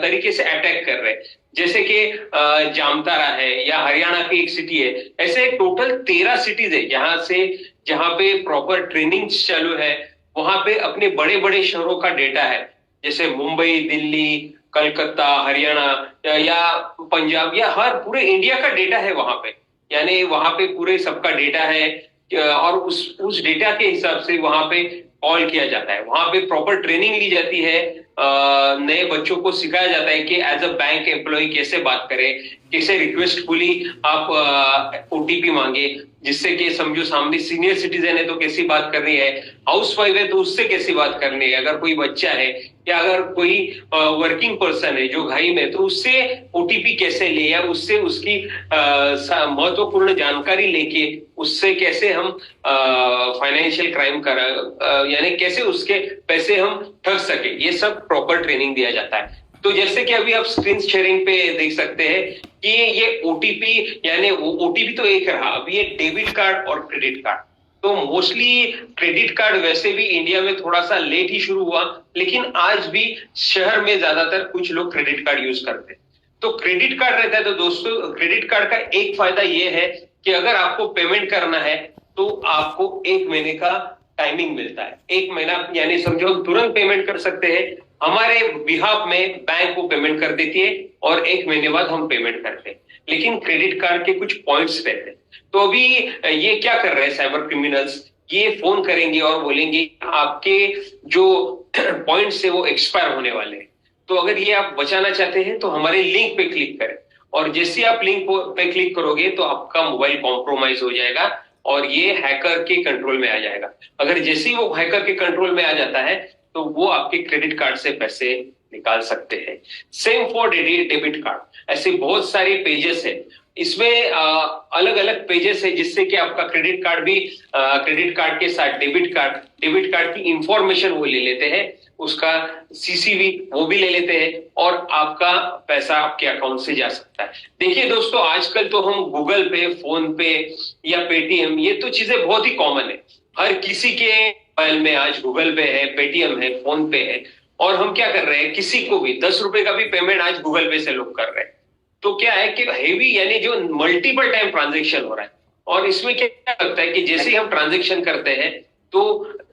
तरीके से अटैक कर रहे हैं। जैसे कि जामतारा है, या हरियाणा की एक सिटी है, ऐसे टोटल 13 सिटीज है जहां पे प्रॉपर ट्रेनिंग चालू है। वहां पे अपने बड़े बड़े शहरों का डेटा है, जैसे मुंबई, दिल्ली, कलकत्ता, हरियाणा या पंजाब, या हर पूरे इंडिया का डेटा है वहां पे। यानी वहां पे पूरे सबका डेटा है, और उस डेटा के हिसाब से वहां पे कॉल किया जाता है। वहां पे प्रॉपर ट्रेनिंग ली जाती है, नए बच्चों को सिखाया जाता है कि एज अ बैंक एम्प्लॉय कैसे बात करें, कैसे रिक्वेस्टफुली आप ओटीपी मांगे, जिससे कि समझो सामने सीनियर सिटीजन है तो कैसी बात करनी है, हाउसवाइफ है तो उससे कैसी बात करनी है, अगर कोई बच्चा है या अगर कोई वर्किंग पर्सन है जो घर में, तो उससे ओटीपी कैसे ले, या उससे उसकी महत्वपूर्ण जानकारी लेके उससे कैसे हम फाइनेंशियल क्राइम यानी कैसे उसके पैसे हम ठग सके, ये सब प्रॉपर ट्रेनिंग दिया जाता है। तो जैसे कि अभी आप स्क्रीन शेयरिंग पे देख सकते हैं कि ये ओटीपी, यानी ओटीपी तो एक रहा, अभी ये डेबिट कार्ड और क्रेडिट कार्ड। तो मोस्टली क्रेडिट कार्ड वैसे भी इंडिया में थोड़ा सा लेट ही शुरू हुआ, लेकिन आज भी शहर में ज्यादातर कुछ लोग क्रेडिट कार्ड यूज करते हैं। तो क्रेडिट कार्ड रहता है, तो दोस्तों क्रेडिट कार्ड का एक फायदा ये है कि अगर आपको पेमेंट करना है तो आपको 1 महीने का टाइमिंग मिलता है। 1 महीना यानी समझो हम तुरंत पेमेंट कर सकते हैं, हमारे बिहाफ में बैंक को पेमेंट कर देती है, और 1 महीने बाद हम पेमेंट करते हैं। लेकिन क्रेडिट कार्ड के कुछ पॉइंट्स रहते हैं। तो अभी ये क्या कर रहे हैं साइबर क्रिमिनल्स, ये फोन करेंगे और बोलेंगे आपके जो पॉइंट्स है वो एक्सपायर होने वाले हैं, तो अगर ये आप बचाना चाहते हैं तो हमारे लिंक पे क्लिक करें। और जैसे आप लिंक पे क्लिक करोगे तो आपका मोबाइल कॉम्प्रोमाइज हो जाएगा और ये हैकर के कंट्रोल में आ जाएगा। अगर जैसे ही वो हैकर के कंट्रोल में आ जाता है तो वो आपके क्रेडिट कार्ड से पैसे निकाल सकते हैं। सेम फॉर डेबिट कार्ड, ऐसे बहुत सारे पेजेस है, इसमें अलग अलग पेजेस है जिससे कि आपका क्रेडिट कार्ड भी क्रेडिट कार्ड के साथ डेबिट कार्ड की इंफॉर्मेशन वो ले लेते हैं, उसका सीसीवी वो भी ले लेते हैं, और आपका पैसा आपके अकाउंट से जा सकता है। देखिए दोस्तों, आजकल तो हम गूगल पे, फोन पे या पेटीएम, ये तो चीजें बहुत ही कॉमन है। हर किसी के मोबाइल में आज गूगल पे है, पेटीएम है, फोन पे है, और हम क्या कर रहे हैं, किसी को भी 10 रुपए का भी पेमेंट आज गूगल पे से लोग कर रहे हैं। तो क्या है कि हेवी यानी जो मल्टीपल टाइम ट्रांजैक्शन हो रहा है, और इसमें क्या लगता है कि जैसे ही हम ट्रांजैक्शन करते हैं तो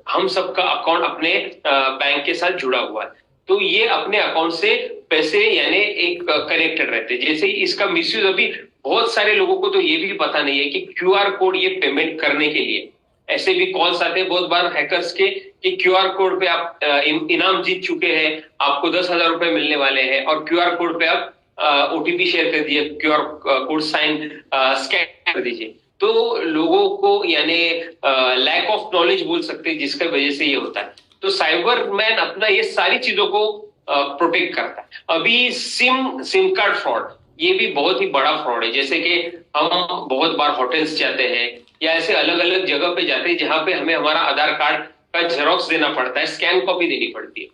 हम सबका अकाउंट अपने बैंक के साथ जुड़ा हुआ है, तो ये अपने अकाउंट से पैसे यानी एक कनेक्टेड रहते हैं। जैसे इसका मिसयूज अभी बहुत सारे लोगों को तो ये भी पता नहीं है कि क्यूआर कोड ये पेमेंट करने के लिए, ऐसे भी कॉल्स आते हैं बहुत बार हैकर्स के कि क्यूआर कोड पे आप इनाम जीत चुके हैं, आपको 10,000 रुपए मिलने वाले हैं, और क्यूआर कोड पे आप ओटीपी शेयर कर दीजिए, क्यूआर कोड साइन स्कैन कर दीजिए। तो लोगों को यानी लैक ऑफ नॉलेज बोल सकते हैं जिसकी वजह से ये होता है। तो साइबर मैन अपना ये सारी चीजों को प्रोटेक्ट करता है। अभी सिम कार्ड फ्रॉड, ये भी बहुत ही बड़ा फ्रॉड है। जैसे कि हम बहुत बार होटल्स जाते हैं या ऐसे अलग अलग जगह पे जाते हैं जहां पे हमें हमारा आधार कार्ड का जेरोक्स देना पड़ता है, स्कैन कॉपी देनी पड़ती है।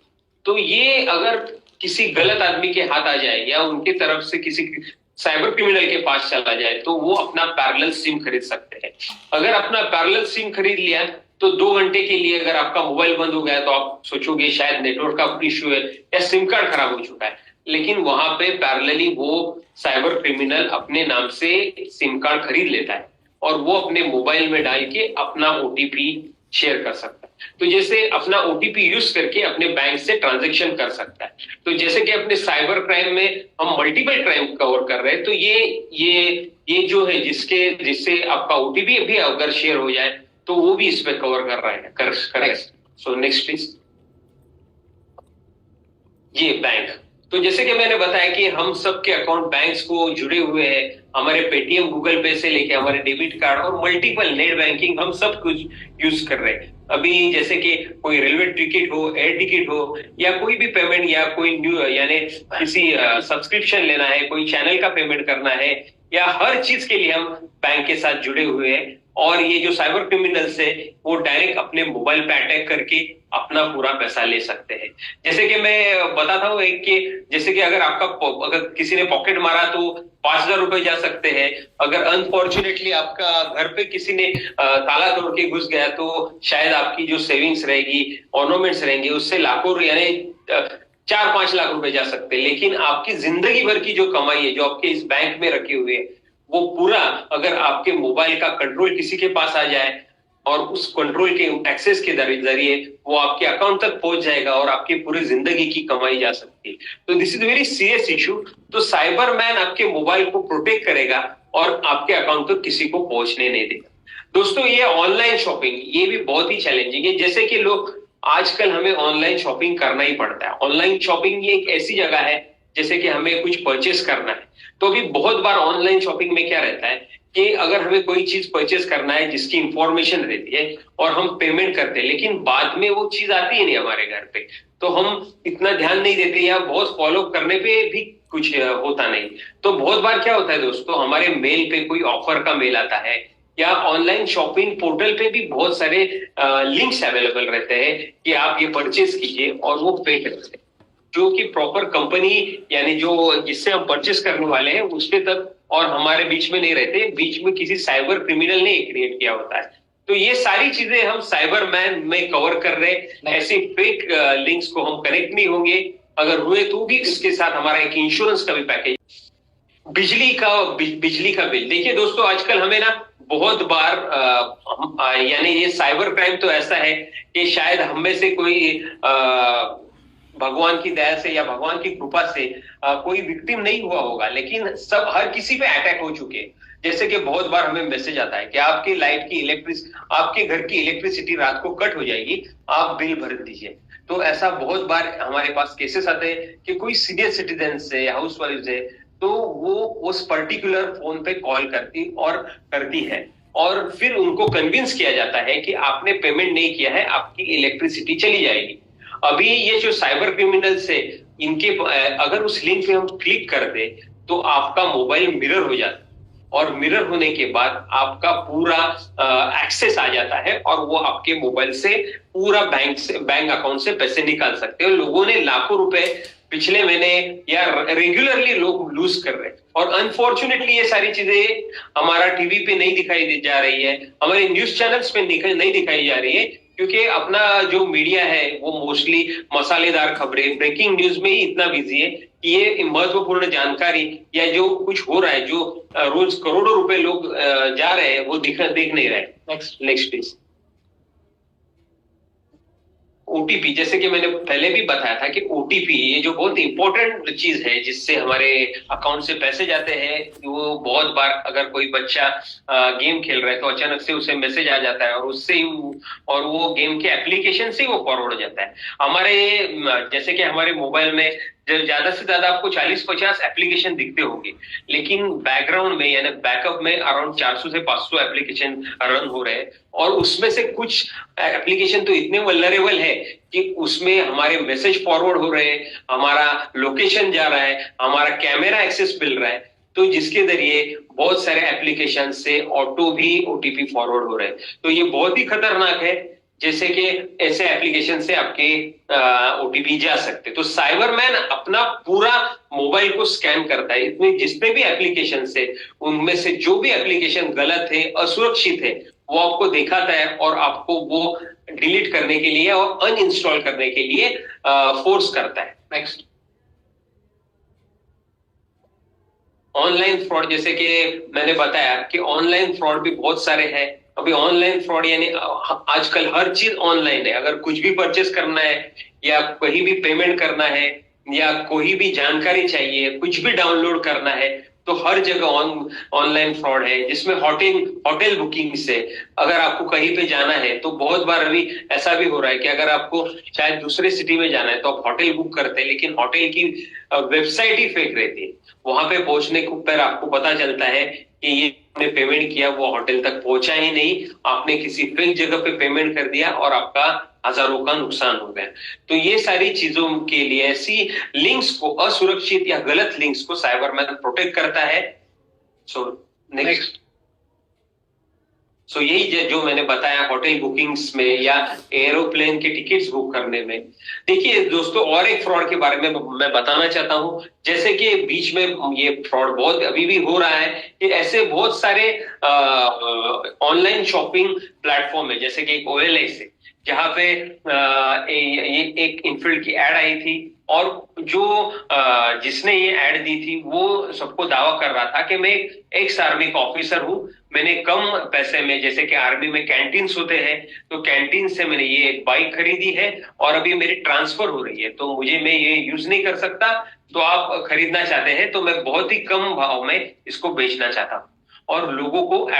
तो ये अगर किसी गलत आदमी के हाथ आ जाए या उनकी तरफ से किसी साइबर क्रिमिनल के पास चला जाए तो वो अपना पैरेलल सिम खरीद सकते हैं। अगर अपना पैरेलल सिम खरीद लिया तो 2 घंटे के लिए अगर आपका मोबाइल बंद हो गया तो आप सोचोगे शायद नेटवर्क का इश्यू है या सिम कार्ड खराब हो चुका है, लेकिन वहां पे पैरेलली वो साइबर क्रिमिनल अपने नाम से सिम कार्ड खरीद लेता है और वो अपने मोबाइल में डाल के अपना ओटीपी शेयर कर सकता है। तो जैसे अपना ओटीपी यूज करके अपने बैंक से ट्रांजैक्शन कर सकता है। तो जैसे कि अपने साइबर क्राइम में हम मल्टीपल क्राइम कवर कर रहे हैं, तो ये जो है जिससे आपका ओटीपी भी अगर शेयर हो जाए तो वो भी इसमें कवर कर रहा है कर सो नेक्स्ट प्लीज। ये बैंक, तो जैसे कि मैंने बताया कि हम सबके अकाउंट बैंक्स को जुड़े हुए हैं, हमारे पेटीएम गूगल पे से लेके हमारे डेबिट कार्ड और मल्टीपल नेट बैंकिंग हम सब कुछ यूज कर रहे हैं। अभी जैसे कि कोई रेलवे टिकट हो, एयर टिकट हो या कोई भी पेमेंट या कोई न्यू यानी किसी सब्सक्रिप्शन लेना है, कोई चैनल का पेमेंट करना है या हर चीज के लिए हम बैंक के साथ जुड़े हुए हैं। और ये जो साइबर क्रिमिनल्स है वो डायरेक्ट अपने मोबाइल पे अटैक करके अपना पूरा पैसा ले सकते हैं। जैसे कि मैं बताता हूँ एक कि जैसे कि अगर किसी ने पॉकेट मारा तो 5,000 रुपए जा सकते हैं। अगर अनफॉर्चुनेटली आपका घर पे किसी ने ताला तोड़ के घुस गया तो शायद आपकी जो सेविंग्स रहेगी, ऑर्नामेंट्स रहेंगे, उससे लाखों यानी 4-5 लाख रुपए जा सकते हैं। लेकिन आपकी जिंदगी भर की जो कमाई है जो आपके इस बैंक में रखी हुई है वो पूरा अगर आपके मोबाइल का कंट्रोल किसी के पास आ जाए और उस कंट्रोल के एक्सेस के जरिए वो आपके अकाउंट तक पहुंच जाएगा और आपकी पूरी जिंदगी की कमाई जा सकती है। तो this is very serious issue. तो साइबर मैन आपके मोबाइल को प्रोटेक्ट करेगा और आपके अकाउंट तक किसी को पहुंचने नहीं देगा। दोस्तों ये ऑनलाइन शॉपिंग ये भी बहुत ही चैलेंजिंग है। जैसे कि लोग आजकल हमें ऑनलाइन शॉपिंग करना ही पड़ता है। ऑनलाइन शॉपिंग ये एक ऐसी जगह है जैसे कि हमें कुछ परचेस करना है तो भी बहुत बार ऑनलाइन शॉपिंग में क्या रहता है कि अगर हमें कोई चीज परचेस करना है जिसकी इंफॉर्मेशन रहती है और हम पेमेंट करते हैं लेकिन बाद में वो चीज आती ही नहीं हमारे घर पे, तो हम इतना ध्यान नहीं देते या बहुत फॉलो करने पे भी कुछ होता नहीं। तो बहुत बार क्या होता है दोस्तों, हमारे मेल पे कोई ऑफर का मेल आता है या ऑनलाइन शॉपिंग पोर्टल पे भी बहुत सारे लिंक्स अवेलेबल रहते हैं कि आप ये परचेस कीजिए और वो पे करते हैं, जो कि प्रॉपर कंपनी यानी जो जिससे हम परचेस करने वाले हैं उसके तक और हमारे बीच में नहीं रहते, बीच में किसी साइबर क्रिमिनल ने क्रिएट किया होता है। तो ये सारी चीजें हम साइबर मैन में कवर कर रहे हैं। ऐसे फेक लिंक्स को हम कनेक्ट नहीं होंगे, अगर हुए तो भी इसके साथ हमारा एक इंश्योरेंस का भी पैकेज। बिजली का बिल देखिए दोस्तों, आजकल हमें ना बहुत बार यानी ये साइबर क्राइम तो ऐसा है कि शायद हम में से कोई भगवान की दया से या भगवान की कृपा से कोई विक्टिम नहीं हुआ होगा, लेकिन हर किसी पे अटैक हो चुके हैं। जैसे कि बहुत बार हमें मैसेज आता है कि आपकी आपके घर की इलेक्ट्रिसिटी रात को कट हो जाएगी, आप बिल भर दीजिए। तो ऐसा बहुत बार हमारे पास केसेस आते हैं कि कोई सीनियर सिटीजन से हाउस वाइफ है तो वो उस पर्टिकुलर फोन पे कॉल करती है और फिर उनको कन्विंस किया जाता है कि आपने पेमेंट नहीं किया है, आपकी इलेक्ट्रिसिटी चली जाएगी। अभी ये जो साइबर क्रिमिनल्स है इनके अगर उस लिंक पे हम क्लिक कर दे तो आपका मोबाइल मिरर हो जाता है और मिरर होने के बाद आपका पूरा एक्सेस आ जाता है और वो आपके मोबाइल से पूरा बैंक अकाउंट से पैसे निकाल सकते हैं। लोगों ने लाखों रुपए पिछले महीने या रेगुलरली लोग लूज कर रहे हैं और अनफॉर्चुनेटली ये सारी चीजें हमारा टीवी पे नहीं दिखाई जा रही है, हमारे न्यूज चैनल्स पे नहीं दिखाई जा रही है, क्योंकि अपना जो मीडिया है वो मोस्टली मसालेदार खबरें, ब्रेकिंग न्यूज में ही इतना बिजी है कि ये महत्वपूर्ण जानकारी या जो कुछ हो रहा है, जो रोज करोड़ों रुपए लोग जा रहे हैं वो देख नहीं रहे। Next please. ओटीपी, जैसे कि मैंने पहले भी बताया था कि ओटीपी ये जो बहुत इंपॉर्टेंट चीज है जिससे हमारे अकाउंट से पैसे जाते हैं। वो बहुत बार अगर कोई बच्चा गेम खेल रहा है तो अचानक से उसे मैसेज आ जाता है और वो गेम के एप्लीकेशन से वो फॉरवर्ड हो जाता है। जैसे कि हमारे मोबाइल में ज्यादा से ज्यादा आपको 40-50 एप्लीकेशन दिखते होंगे, लेकिन बैकग्राउंड में यानी बैकअप में अराउंड 400 से 500 एप्लीकेशन रन हो रहे हैं। और उसमें से कुछ एप्लीकेशन तो इतने वल्नरेबल है कि उसमें हमारे मैसेज फॉरवर्ड हो रहे हैं, हमारा लोकेशन जा रहा है, हमारा कैमरा एक्सेस मिल रहा है, तो जिसके जरिए बहुत सारे एप्लीकेशन से ऑटो भी ओटीपी फॉरवर्ड हो रहे हैं। तो ये बहुत ही खतरनाक है, जैसे कि ऐसे एप्लीकेशन से आपके ओटीपी जा सकते। तो साइबरमैन अपना पूरा मोबाइल को स्कैन करता है, इसमें जितने भी एप्लीकेशन है उनमें से जो भी एप्लीकेशन गलत है, असुरक्षित है, वो आपको दिखाता है और आपको वो डिलीट करने के लिए और अनइंस्टॉल करने के लिए फोर्स करता है। नेक्स्ट, ऑनलाइन फ्रॉड, जैसे कि मैंने बताया कि ऑनलाइन फ्रॉड भी बहुत सारे हैं। अभी ऑनलाइन फ्रॉड यानी आजकल हर चीज ऑनलाइन है। अगर कुछ भी परचेस करना है या कहीं भी पेमेंट करना है या कोई भी जानकारी चाहिए, कुछ भी डाउनलोड करना है, तो हर जगह ऑनलाइन फ्रॉड है। जिसमें होटल बुकिंग से अगर आपको कहीं पे जाना है, तो बहुत बार अभी ऐसा भी हो रहा है कि अगर आपको शायद दूसरे सिटी में जाना है तो आप होटल बुक करते हैं, लेकिन होटल की वेबसाइट ही फेक रहती है। वहां पे पहुंचने पर आपको पता चलता है कि ये आपने पेमेंट किया वो होटल तक पहुंचा ही नहीं, आपने किसी फेक जगह पे पेमेंट कर दिया और आपका हजारों का नुकसान हो गया। तो ये सारी चीजों के लिए ऐसी लिंक्स को, असुरक्षित या गलत लिंक्स को साइबरमैन प्रोटेक्ट करता है। सो नेक्स्ट, यही जो मैंने बताया होटल बुकिंग्स में या एरोप्लेन के टिकट्स बुक करने में। देखिए दोस्तों, और एक फ्रॉड के बारे में मैं बताना चाहता हूं। जैसे कि बीच में ये फ्रॉड बहुत अभी भी हो रहा है कि ऐसे बहुत सारे ऑनलाइन शॉपिंग प्लेटफॉर्म है, जैसे कि एक OLX है, जहां पे ये एक इनफील्ड की एड आई थी और जो जिसने ये एड दी थी वो सबको दावा कर रहा था कि मैं एक्स आर्मी का ऑफिसर हूं, मैंने कम पैसे में, जैसे कि आर्मी में कैंटीन्स होते हैं, तो कैंटीन से मैंने ये बाइक खरीदी है और अभी मेरी ट्रांसफर हो रही है, तो मैं ये यूज नहीं कर सकता, तो आप खरीदना चाहते हैं तो मैं बहुत ही कम भाव में इसको बेचना चाहता हूं। और लोगों को,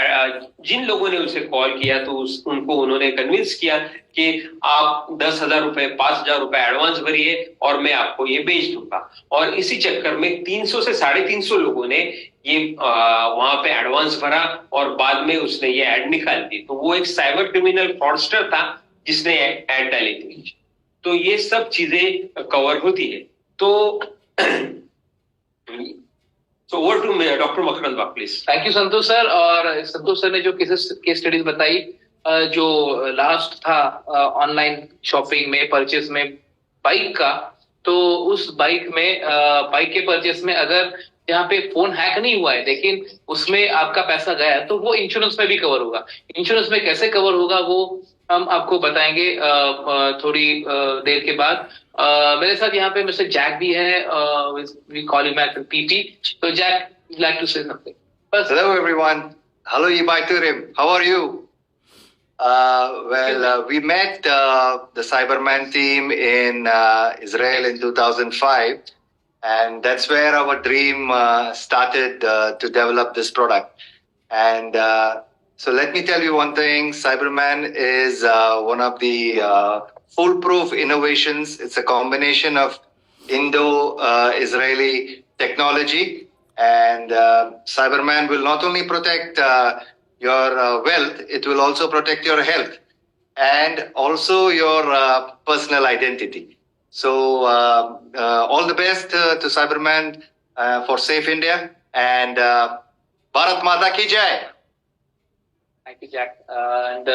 जिन लोगों ने उसे कॉल किया तो उनको उन्होंने कन्विंस किया कि आप 10,000 रुपए, 5,000 रुपए एडवांस भरिए और मैं आपको ये बेच दूंगा। और इसी चक्कर में 300 से 350 लोगों ने ये वहां पे एडवांस भरा और बाद में उसने ये एड निकाल दी। तो वो एक साइबर क्रिमिनल फ्रॉडस्टर था जिसने एड डाली थी। तो ये सब चीजें कवर होती है। तो So over to Dr. Makarand Wag, please. Thank you Santosh sir. और संतोष सर ने जो केस स्टडीज बताई, जो लास्ट था ऑनलाइन शॉपिंग में, परचेस में बाइक का, तो उस बाइक बाइक के परचेस में अगर जहाँ पे फोन हैक नहीं हुआ है लेकिन उसमें आपका पैसा गया, तो वो इंश्योरेंस में भी कवर होगा। इंश्योरेंस में कैसे कवर होगा वो हम आपको बताएंगे थोड़ी देर के बाद। मेरे साथ यहाँ पे मिस्टर जैक भी है, we call him as PT. तो Jack, would like to say something? Hello everyone. Hello Ibaiturim. How are you? We met the Cyberman team in Israel in 2005, and that's where our dream started to develop this product. And so let me tell you one thing, Cyberman is one of the foolproof innovations. It's a combination of Indo-Israeli technology, and Cyberman will not only protect your wealth, it will also protect your health and also your personal identity. So all the best to Cyberman for Safe India, and Bharat Mata ki Jai. Thank you Jack. And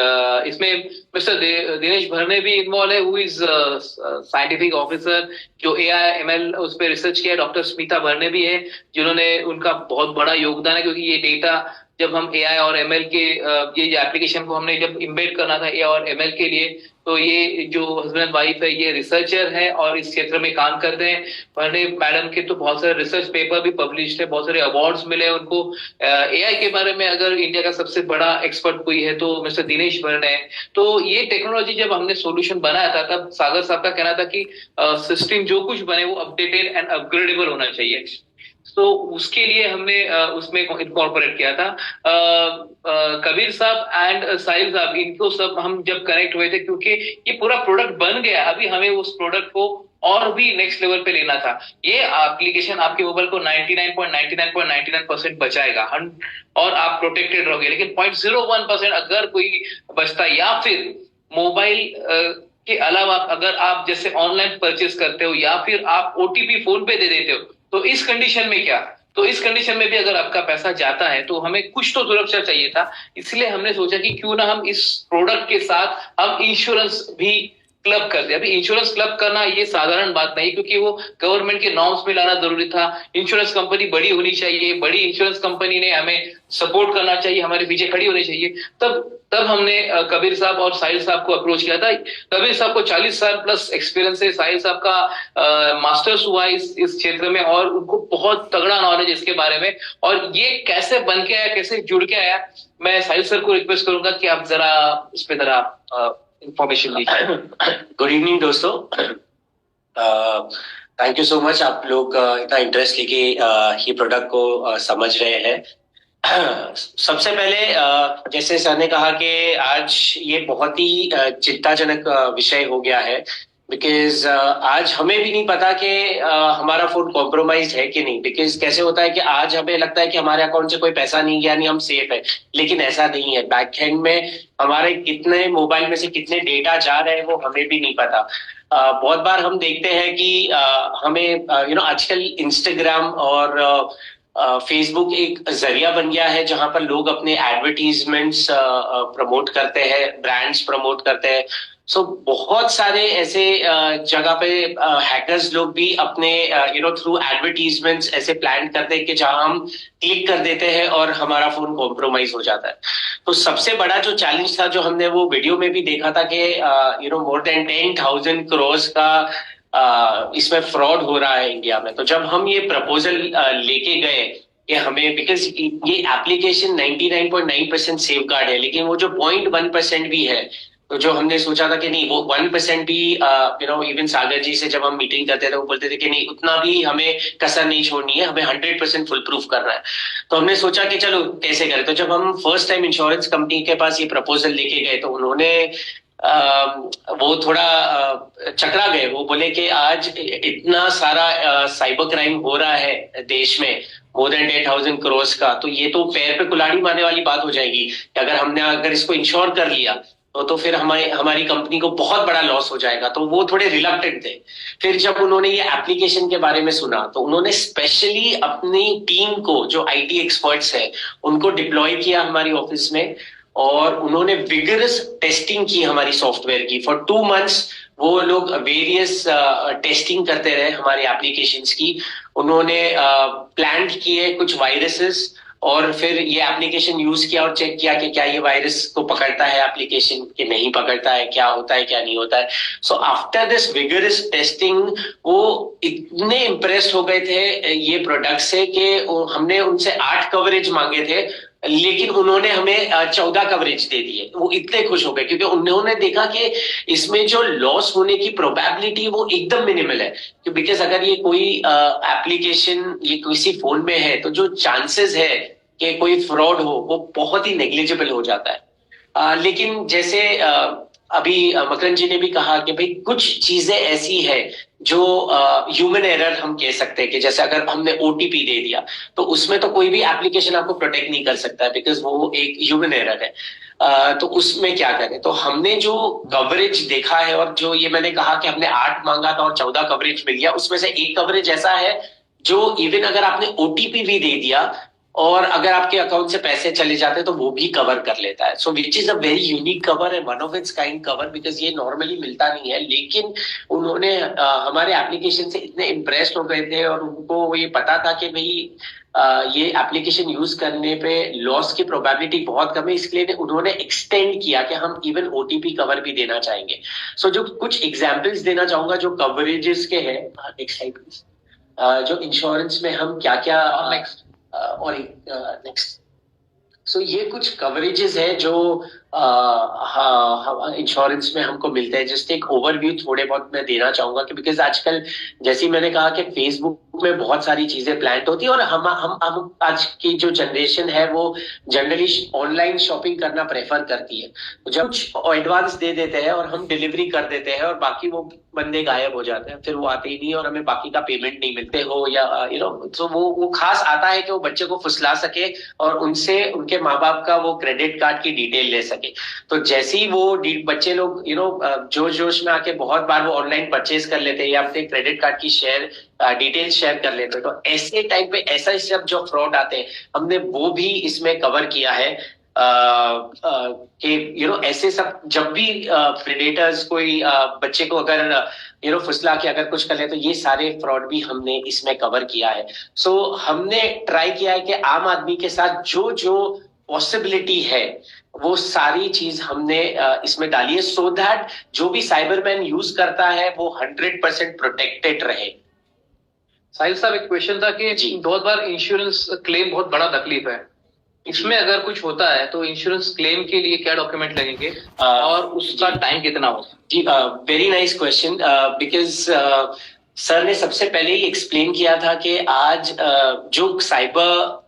इसमें mister Dinesh भरने भी involve है, who is scientific officer जो AI ML उस पर research किया। Doctor Smita भरने भी है जिन्होंने, उनका बहुत बड़ा योगदान है, क्योंकि ये डेटा जब हम AI और ML के ये एप्लीकेशन को हमने जब इम्बेड करना था AI और ML के लिए, तो ये जो हस्बैंड वाइफ है ये रिसर्चर है और इस क्षेत्र में काम करते हैं। भरने मैडम के तो बहुत सारे रिसर्च पेपर भी पब्लिश है, बहुत सारे अवार्ड्स मिले उनको। AI के बारे में अगर इंडिया का सबसे बड़ा एक्सपर्ट कोई है तो मिस्टर दिनेश भरने है। तो ये टेक्नोलॉजी जब हमने सॉल्यूशन बनाया था, तब सागर साहब का कहना था कि सिस्टम जो कुछ बने वो अपडेटेड एंड अपग्रेडेबल होना चाहिए। तो उसके लिए हमने उसमें इनकॉर्पोरेट किया था। कबीर साहब एंड साहिल साहब, इनको सब हम जब कनेक्ट हुए थे, क्योंकि ये पूरा प्रोडक्ट बन गया, अभी हमें उस प्रोडक्ट को और भी नेक्स्ट लेवल पे लेना था, ये एप्लीकेशन आपके मोबाइल को 99.99.99% बचाएगा और आप प्रोटेक्टेड रहोगे। लेकिन 0.01% अगर कोई बचता है, या फिर मोबाइल के अलावा अगर आप जैसे ऑनलाइन परचेस करते हो या फिर आप ओटीपी फोन पे दे देते हो, तो इस कंडीशन में क्या, तो इस कंडीशन में भी अगर आपका पैसा जाता है तो हमें कुछ तो सुरक्षा चाहिए था। इसलिए हमने सोचा कि क्यों ना हम इस प्रोडक्ट के साथ हम इंश्योरेंस भी क्लब कर दे। अभी इंश्योरेंस क्लब करना ये साधारण बात नहीं, क्योंकि वो गवर्नमेंट के नॉर्म्स में लाना जरूरी था। इंश्योरेंस कंपनी बड़ी होनी चाहिए, बड़ी इंश्योरेंस कंपनी ने हमें सपोर्ट करना चाहिए, हमारे पीछे खड़ी होनी चाहिए। तब हमने कबीर साहब और साहिल साहब को अप्रोच किया था। कबीर साहब को 40 साल प्लस एक्सपीरियंस है, साहिल साहब का मास्टर्स हुआ इस क्षेत्र में और उनको बहुत तगड़ा नॉलेज इसके बारे में। और ये कैसे बन के आया, कैसे जुड़ के आया, मैं साहिल सर को रिक्वेस्ट करूंगा कि आप जरा इस पे जरा इंफॉर्मेशन दीजिए। गुड इवनिंग दोस्तों, थैंक यू सो मच, आप लोग इतना इंटरेस्ट लेके ये प्रोडक्ट को समझ रहे हैं। सबसे पहले जैसे सर ने कहा कि आज ये बहुत ही चिंताजनक विषय हो गया है, बिकॉज आज हमें भी नहीं पता कि हमारा फोन कॉम्प्रोमाइज है कि नहीं। बिकॉज कैसे होता है कि आज हमें लगता है कि हमारे अकाउंट से कोई पैसा नहीं गया, नहीं हम सेफ है, लेकिन ऐसा नहीं है। बैक हैंड में हमारे कितने मोबाइल में से कितने डेटा जा रहे हैं वो हमें भी नहीं पता। बहुत बार हम देखते हैं कि हमें आजकल इंस्टाग्राम और फेसबुक एक जरिया बन गया है जहां पर लोग अपने एडवर्टीजमेंट्स प्रमोट करते हैं, ब्रांड्स प्रमोट करते हैं। सो बहुत सारे ऐसे जगह पे हैकर्स लोग भी अपने थ्रू एडवर्टीजमेंट्स ऐसे प्लान करते हैं कि जहां हम क्लिक कर देते हैं और हमारा फोन कॉम्प्रोमाइज हो जाता है। तो सबसे बड़ा जो चैलेंज था, जो हमने वो वीडियो में भी देखा था कि मोर देन 10,000 करोड़ का इसमें फ्रॉड हो रहा है इंडिया में। तो जब हम ये प्रपोजल लेके गए कि हमें, बिकॉज ये एप्लीकेशन 99.9% सेफ गार्ड है, लेकिन वो जो 0.1% भी है, तो जो हमने सोचा था कि नहीं वो 1% भी इवन सागर जी से जब हम मीटिंग करते थे वो बोलते थे कि नहीं उतना भी हमें कसर नहीं छोड़नी है, हमें 100% फुल प्रूफ करना है। तो हमने सोचा कि चलो कैसे करें। तो जब हम फर्स्ट टाइम इंश्योरेंस कंपनी के पास ये प्रपोजल लेके गए तो उन्होंने वो थोड़ा चकरा गए। वो बोले कि आज इतना सारा साइबर क्राइम हो रहा है देश में, मोर देन 10,000 करोड़ का, तो ये तो पैर पे कुल्हाड़ी मारने वाली बात हो जाएगी कि अगर इसको इंश्योर कर लिया तो फिर हमारी कंपनी को बहुत बड़ा लॉस हो जाएगा। तो वो थोड़े रिलक्टेंट थे। फिर जब उन्होंने ये एप्लीकेशन के बारे में सुना तो उन्होंने स्पेशली अपनी टीम को, जो आईटी एक्सपर्ट्स है, उनको डिप्लॉय किया हमारी ऑफिस में और उन्होंने विगरस टेस्टिंग की हमारी सॉफ्टवेयर की। फॉर 2 months वो लोग वेरियस टेस्टिंग करते रहे हमारी एप्लीकेशंस की। उन्होंने प्लान किए कुछ वायरसेस और फिर ये एप्लीकेशन यूज किया और चेक किया कि क्या ये वायरस को पकड़ता है एप्लीकेशन के नहीं पकड़ता है, क्या होता है क्या नहीं होता है। So after this vigorous testing वो इतने इम्प्रेस्ड हो गए थे ये प्रोडक्ट से कि हमने उनसे 8 कवरेज मांगे थे, लेकिन उन्होंने हमें 14 कवरेज दे दिए। वो इतने खुश हो गए क्योंकि उन्होंने देखा कि इसमें जो लॉस होने की प्रोबेबिलिटी वो एकदम मिनिमल है। बिकॉज अगर ये कोई एप्लीकेशन ये किसी फोन में है तो जो चांसेस है कि कोई फ्रॉड हो वो बहुत ही नेग्लिजिबल हो जाता है। लेकिन जैसे अभी मकरन जी ने भी कहा कि भाई कुछ चीजें ऐसी है जो ह्यूमन एरर हम कह सकते हैं कि जैसे अगर हमने ओटीपी दे दिया तो उसमें तो कोई भी एप्लीकेशन आपको प्रोटेक्ट नहीं कर सकता है, बिकॉज वो एक ह्यूमन एरर है। तो उसमें क्या करें। तो हमने जो कवरेज देखा है और जो ये मैंने कहा कि हमने 8 मांगा था और 14 कवरेज मिल गया, उसमें से एक कवरेज ऐसा है जो इवन अगर आपने ओटीपी भी दे दिया और अगर आपके अकाउंट से पैसे चले जाते हैं तो वो भी कवर कर लेता है। So which is a very unique cover and one of its kind cover, because ये नॉर्मली मिलता नहीं है। लेकिन उन्होंने हमारे एप्लीकेशन से इतने इम्प्रेस्ड हो गए थे और उनको ये पता था कि भाई ये एप्लीकेशन यूज करने पे लॉस की प्रोबेबिलिटी बहुत कम है, इसलिए उन्होंने एक्सटेंड किया कि हम इवन ओटीपी कवर भी देना चाहेंगे। सो जो कुछ एग्जाम्पल्स देना चाहूंगा जो कवरेजेस के हैं, नेक्स्ट स्लाइड प्लीज, जो इंश्योरेंस में हम क्या क्या और नेक्स्ट। सो ये कुछ कवरेजेस है जो इंश्योरेंस में हमको मिलते हैं। जस्ट एक ओवरव्यू थोड़े बहुत मैं देना चाहूंगा कि बिकॉज आजकल जैसे मैंने कहा कि फेसबुक में बहुत सारी चीजें प्लान होती है और हम आज की जो जनरेशन है वो जनरली ऑनलाइन शॉपिंग करना प्रेफर करती है। जब कुछ एडवांस दे देते हैं और हम डिलीवरी कर देते हैं और बाकी वो बंदे गायब हो जाते हैं, फिर वो आते ही नहीं और हमें बाकी का पेमेंट नहीं मिलते हो या तो वो खास आता है कि वो बच्चे को फुसला सके और उनसे उनके माँ बाप का वो क्रेडिट कार्ड की डिटेल ले सके। तो जैसे ही वो बच्चे लोग जोश जोश में आके बहुत बार वो ऑनलाइन परचेज कर लेते हैं या अपने क्रेडिट कार्ड की डिटेल शेयर कर लेते हैं, तो ऐसे टाइम पे ऐसा सब जो फ्रॉड आते हैं हमने वो भी इसमें कवर किया है कि ऐसे सब जब भी प्रेडेटर्स कोई बच्चे को अगर फुसला के अगर कुछ कर ले तो ये सारे फ्रॉड भी हमने इसमें कवर किया है। सो हमने ट्राई किया है कि आम आदमी के साथ जो जो पॉसिबिलिटी है वो सारी चीज हमने इसमें डाली है सो दैट जो भी साइबरमैन यूज करता है वो 100% प्रोटेक्टेड रहे। साहिल साहब एक क्वेश्चन था कि बहुत बार इंश्योरेंस क्लेम बहुत बड़ा तकलीफ है, इसमें अगर कुछ होता है तो इंश्योरेंस क्लेम के लिए क्या डॉक्यूमेंट लगेंगे और उसका टाइम कितना होगा? जी very nice question because sir ने सबसे पहले ही एक्सप्लेन किया था कि आज जो साइबर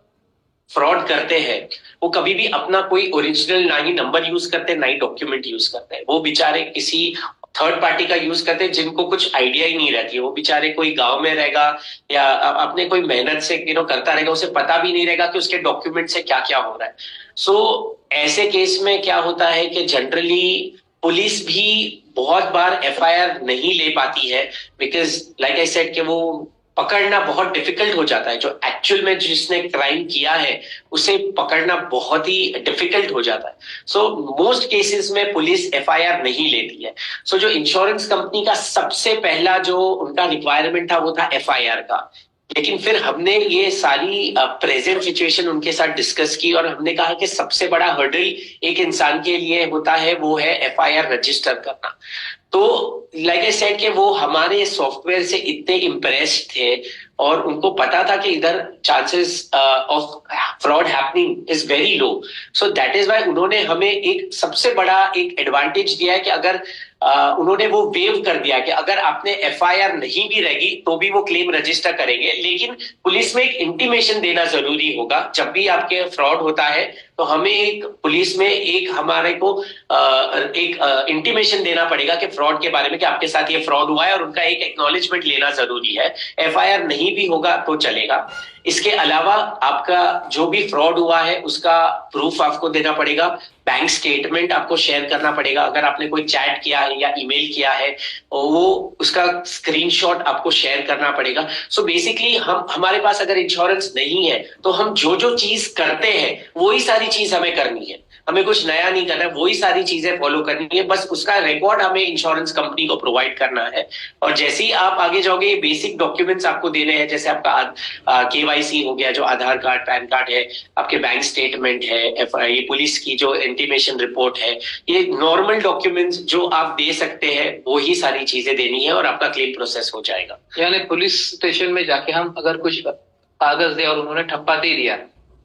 फ्रॉड करते हैं वो कभी भी अपना कोई ओरिजिनल ना ही नंबर यूज करते ना ही डॉक्यूमेंट यूज करते हैं। वो बेचारे किसी थर्ड पार्टी का यूज करते हैं जिनको कुछ आइडिया ही नहीं रहती है। वो बेचारे कोई गांव में रहेगा या अपने कोई मेहनत से करता रहेगा, उसे पता भी नहीं रहेगा कि उसके डॉक्यूमेंट से क्या क्या हो रहा है। सो ऐसे केस में क्या होता है कि जनरली पुलिस भी बहुत बार एफआईआर नहीं ले पाती है बिकॉज लाइक आई सेड कि वो पकड़ना बहुत डिफिकल्ट हो जाता है। जो एक्चुअल में जिसने क्राइम किया है उसे पकड़ना बहुत ही डिफिकल्ट हो जाता है। सो मोस्ट केसेस में पुलिस एफआईआर नहीं लेती है। सो जो इंश्योरेंस कंपनी का सबसे पहला जो उनका रिक्वायरमेंट था वो था एफआईआर का, लेकिन फिर हमने ये सारी प्रेजेंट सिचुएशन उनके साथ डिस्कस की और हमने कहा कि सबसे बड़ा हर्डल एक इंसान के लिए होता है वो है एफआईआर रजिस्टर करना। तो लाइक आई सेड कि वो हमारे सॉफ्टवेयर से इतने इम्प्रेस्ड थे और उनको पता था कि इधर chances of fraud happening is very low. So that is why उन्होंने हमें एक सबसे बड़ा एक एडवांटेज दिया है कि अगर उन्होंने वो वेव कर दिया कि अगर आपने एफआईआर नहीं भी रहेगी तो भी वो क्लेम रजिस्टर करेंगे, लेकिन पुलिस में एक इंटीमेशन देना जरूरी होगा। जब भी आपके फ्रॉड होता है तो हमें एक पुलिस में एक हमारे को एक इंटीमेशन देना पड़ेगा कि फ्रॉड के बारे में कि आपके साथ ये फ्रॉड हुआ है और उनका एक एक्नॉलेजमेंट लेना जरूरी है। एफआईआर नहीं भी होगा तो चलेगा। इसके अलावा आपका जो भी फ्रॉड हुआ है उसका प्रूफ आपको देना पड़ेगा, बैंक स्टेटमेंट आपको शेयर करना पड़ेगा। अगर आपने कोई चैट किया है या ईमेल किया है वो उसका स्क्रीनशॉट आपको शेयर करना पड़ेगा। सो बेसिकली हमारे पास अगर इंश्योरेंस नहीं है तो हम जो जो चीज करते हैं वही सारी चीज हमें करनी है, हमें कुछ नया नहीं करना है, वही सारी चीजें फॉलो करनी है। बस उसका रिकॉर्ड हमें इंश्योरेंस कंपनी को प्रोवाइड करना है और जैसे ही आप आगे जाओगे ये बेसिक डॉक्यूमेंट्स आपको देने हैं, जैसे आपका केवाईसी हो गया, जो आधार कार्ड पैन कार्ड है, आपके बैंक स्टेटमेंट है, ये पुलिस की जो इंटीमेशन रिपोर्ट है, ये नॉर्मल डॉक्यूमेंट्स जो आप दे सकते हैं वही सारी चीजें देनी है और आपका क्लेम प्रोसेस हो जाएगा। यानी पुलिस स्टेशन में जाके हम अगर कुछ कागज दे और उन्होंने ठप्पा दे दिया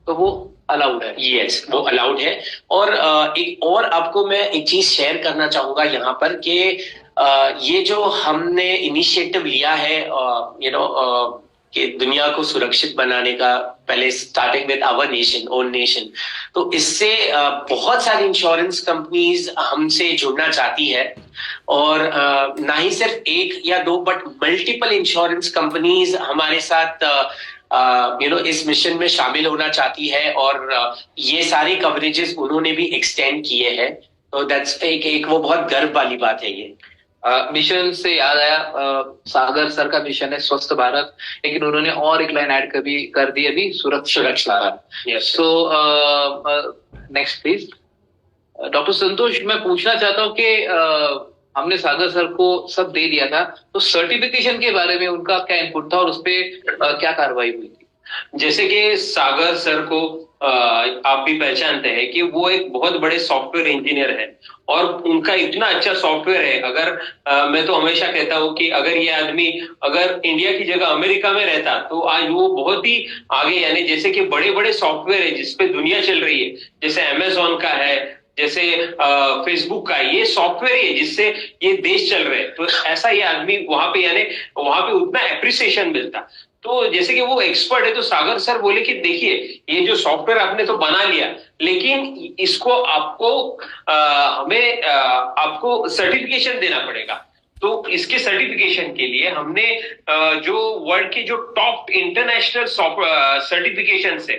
तो वो अलाउड है? यस, वो अलाउड है। और एक और आपको मैं एक चीज शेयर करना चाहूंगा यहाँ पर कि ये जो हमने इनिशिएटिव लिया है कि दुनिया को सुरक्षित बनाने का, पहले starting with our nation, own nation, तो इससे बहुत सारी इंश्योरेंस कंपनीज हमसे जुड़ना चाहती है और ना ही सिर्फ एक या दो बट मल्टीपल इंश्योरेंस कंपनीज हमारे साथ इस मिशन में शामिल होना चाहती है और ये सारी कवरेजेस उन्होंने भी एक्सटेंड किए हैं। तो दैट्स एक वो बहुत गर्व वाली बात है ये। मिशन से याद आया, सागर सर का मिशन है स्वस्थ भारत, लेकिन उन्होंने और एक लाइन ऐड कर दी अभी, सुरक्षित Bharat. So next please. Doctor Santosh, मैं पूछना चाहता हूँ कि हमने सागर सर को सब दे दिया था, तो सर्टिफिकेशन के बारे में उनका क्या इनपुट था और उस पर क्या कार्रवाई हुई थी? जैसे कि सागर सर को आप भी पहचानते हैं कि वो एक बहुत बड़े सॉफ्टवेयर इंजीनियर है और उनका इतना अच्छा सॉफ्टवेयर है। अगर मैं तो हमेशा कहता हूँ कि अगर ये आदमी अगर इंडिया की जगह अमेरिका में रहता तो आज वो बहुत ही आगे, यानी जैसे कि बड़े बड़े सॉफ्टवेयर है जिसपे दुनिया चल रही है, जैसे अमेजोन का है, जैसे फेसबुक का, ये सॉफ्टवेयर है जिससे ये देश चल रहे हैं। तो ऐसा ये आदमी वहां पे, यानी वहां पे उतना एप्रिसिएशन मिलता। तो जैसे कि वो एक्सपर्ट है, तो सागर सर बोले कि देखिए ये जो सॉफ्टवेयर आपने तो बना लिया, लेकिन इसको आपको आपको सर्टिफिकेशन देना पड़ेगा। तो इसके सर्टिफिकेशन के लिए हमने जो वर्ल्ड के जो टॉप इंटरनेशनल सर्टिफिकेशन है,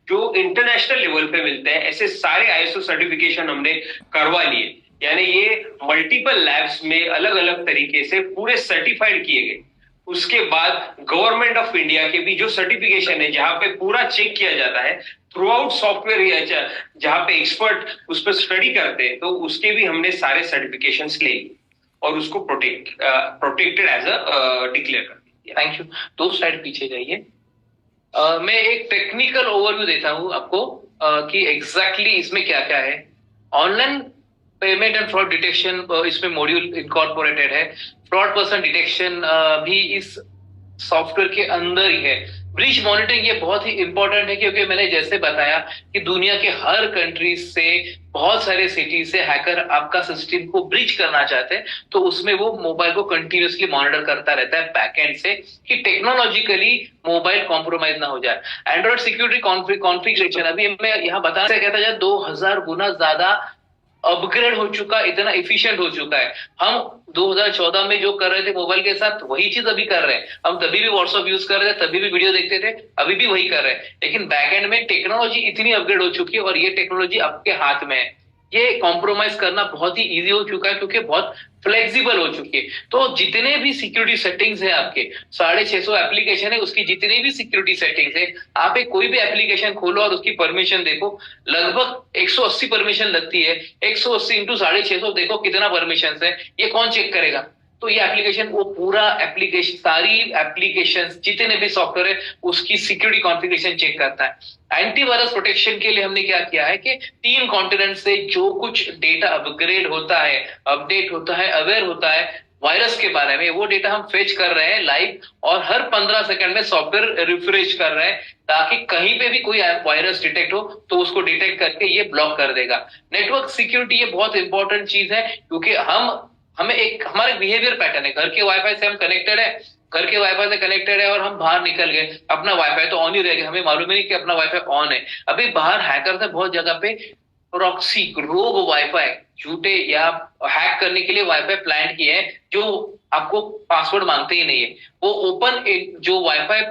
जो इंटरनेशनल लेवल पे मिलते हैं, ऐसे सारे आईएसओ सर्टिफिकेशन हमने करवा लिए। यानी ये मल्टीपल लैब्स में अलग अलग तरीके से पूरे सर्टिफाइड किए गए। उसके बाद गवर्नमेंट ऑफ इंडिया के भी जो सर्टिफिकेशन है, जहां पे पूरा चेक किया जाता है थ्रू आउट सॉफ्टवेयर, जहां पे एक्सपर्ट उस पर स्टडी करते हैं, तो उसके भी हमने सारे सर्टिफिकेशंस ले लिए और उसको प्रोटेक्टेड एज अ डिक्लेयर कर दिया। Thank you. 2 स्लाइड पीछे जाइए। मैं एक टेक्निकल ओवरव्यू देता हूं आपको कि एग्जैक्टली इसमें क्या क्या है। Online payment and fraud detection इसमें मॉड्यूल इनकॉर्पोरेटेड है। फ्रॉड पर्सन डिटेक्शन भी इस सॉफ्टवेयर के अंदर ही है। ब्रीच मॉनिटरिंग ये बहुत ही इंपॉर्टेंट है, क्योंकि मैंने जैसे बताया कि दुनिया के हर कंट्री से, बहुत सारे सिटी से हैकर आपका सिस्टम को ब्रीच करना चाहते हैं, तो उसमें वो मोबाइल को कंटिन्यूअसली मॉनिटर करता रहता है बैकएंड से कि टेक्नोलॉजिकली मोबाइल कॉम्प्रोमाइज ना हो जाए। एंड्रॉइड सिक्योरिटी कॉन्फ़िगरेशन अभी मैं यहाँ बताना कहता जाए 2000 गुना ज्यादा अपग्रेड हो चुका, इतना एफिशिएंट हो चुका है। हम 2014 में जो कर रहे थे मोबाइल के साथ, वही चीज अभी कर रहे हैं। हम तभी भी व्हाट्सएप यूज कर रहे थे, तभी भी वीडियो देखते थे, अभी भी वही कर रहे हैं। लेकिन बैकएंड में टेक्नोलॉजी इतनी अपग्रेड हो चुकी है और ये टेक्नोलॉजी आपके हाथ में है। ये कॉम्प्रोमाइज करना बहुत ही इजी हो चुका है, क्योंकि बहुत फ्लेक्सिबल हो चुकी है। तो जितने भी सिक्योरिटी सेटिंग्स है आपके 650 एप्लीकेशन है, उसकी जितनी भी सिक्योरिटी सेटिंग्स है, आप एक कोई भी एप्लीकेशन खोलो और उसकी परमिशन देखो, लगभग 180 परमिशन लगती है। 180 इंटू 650 देखो कितना परमिशन है, ये कौन चेक करेगा? तो ये एप्लीकेशन, वो पूरा एप्लीकेशन, सारी एप्लीकेशन जितने भी सॉफ्टवेयर है, उसकी सिक्योरिटी कॉन्फ़िगरेशन चेक करता है। एंटीवायरस प्रोटेक्शन के लिए हमने क्या किया है कि 3 कॉन्टिनेंट से जो कुछ डेटा अपग्रेड होता है, अपडेट होता है, अवेयर होता है वायरस के बारे में, वो डेटा हम फेच कर रहे हैं लाइव, और हर 15 सेकंड में सॉफ्टवेयर रिफ्रेश कर रहे हैं, ताकि कहीं पे भी कोई वायरस डिटेक्ट हो तो उसको डिटेक्ट करके ये ब्लॉक कर देगा। नेटवर्क सिक्योरिटी ये बहुत इंपॉर्टेंट चीज है, क्योंकि हमें हमारा बिहेवियर पैटर्न है। घर के वाईफाई से हम कनेक्टेड है, घर के वाईफाई से कनेक्टेड है, और हम बाहर निकल गए, अपना वाईफाई तो ऑन ही रह गया, हमें मालूम ही नहीं कि अपना वाईफाई ऑन है। अभी बाहर हैकर से बहुत जगह पे प्रॉक्सी, रोग वाईफाई, झूठे या हैक करने के लिए वाईफाई प्लान किए हैं, जो आपको पासवर्ड मांगते ही नहीं है। वो ओपन जो वाईफाई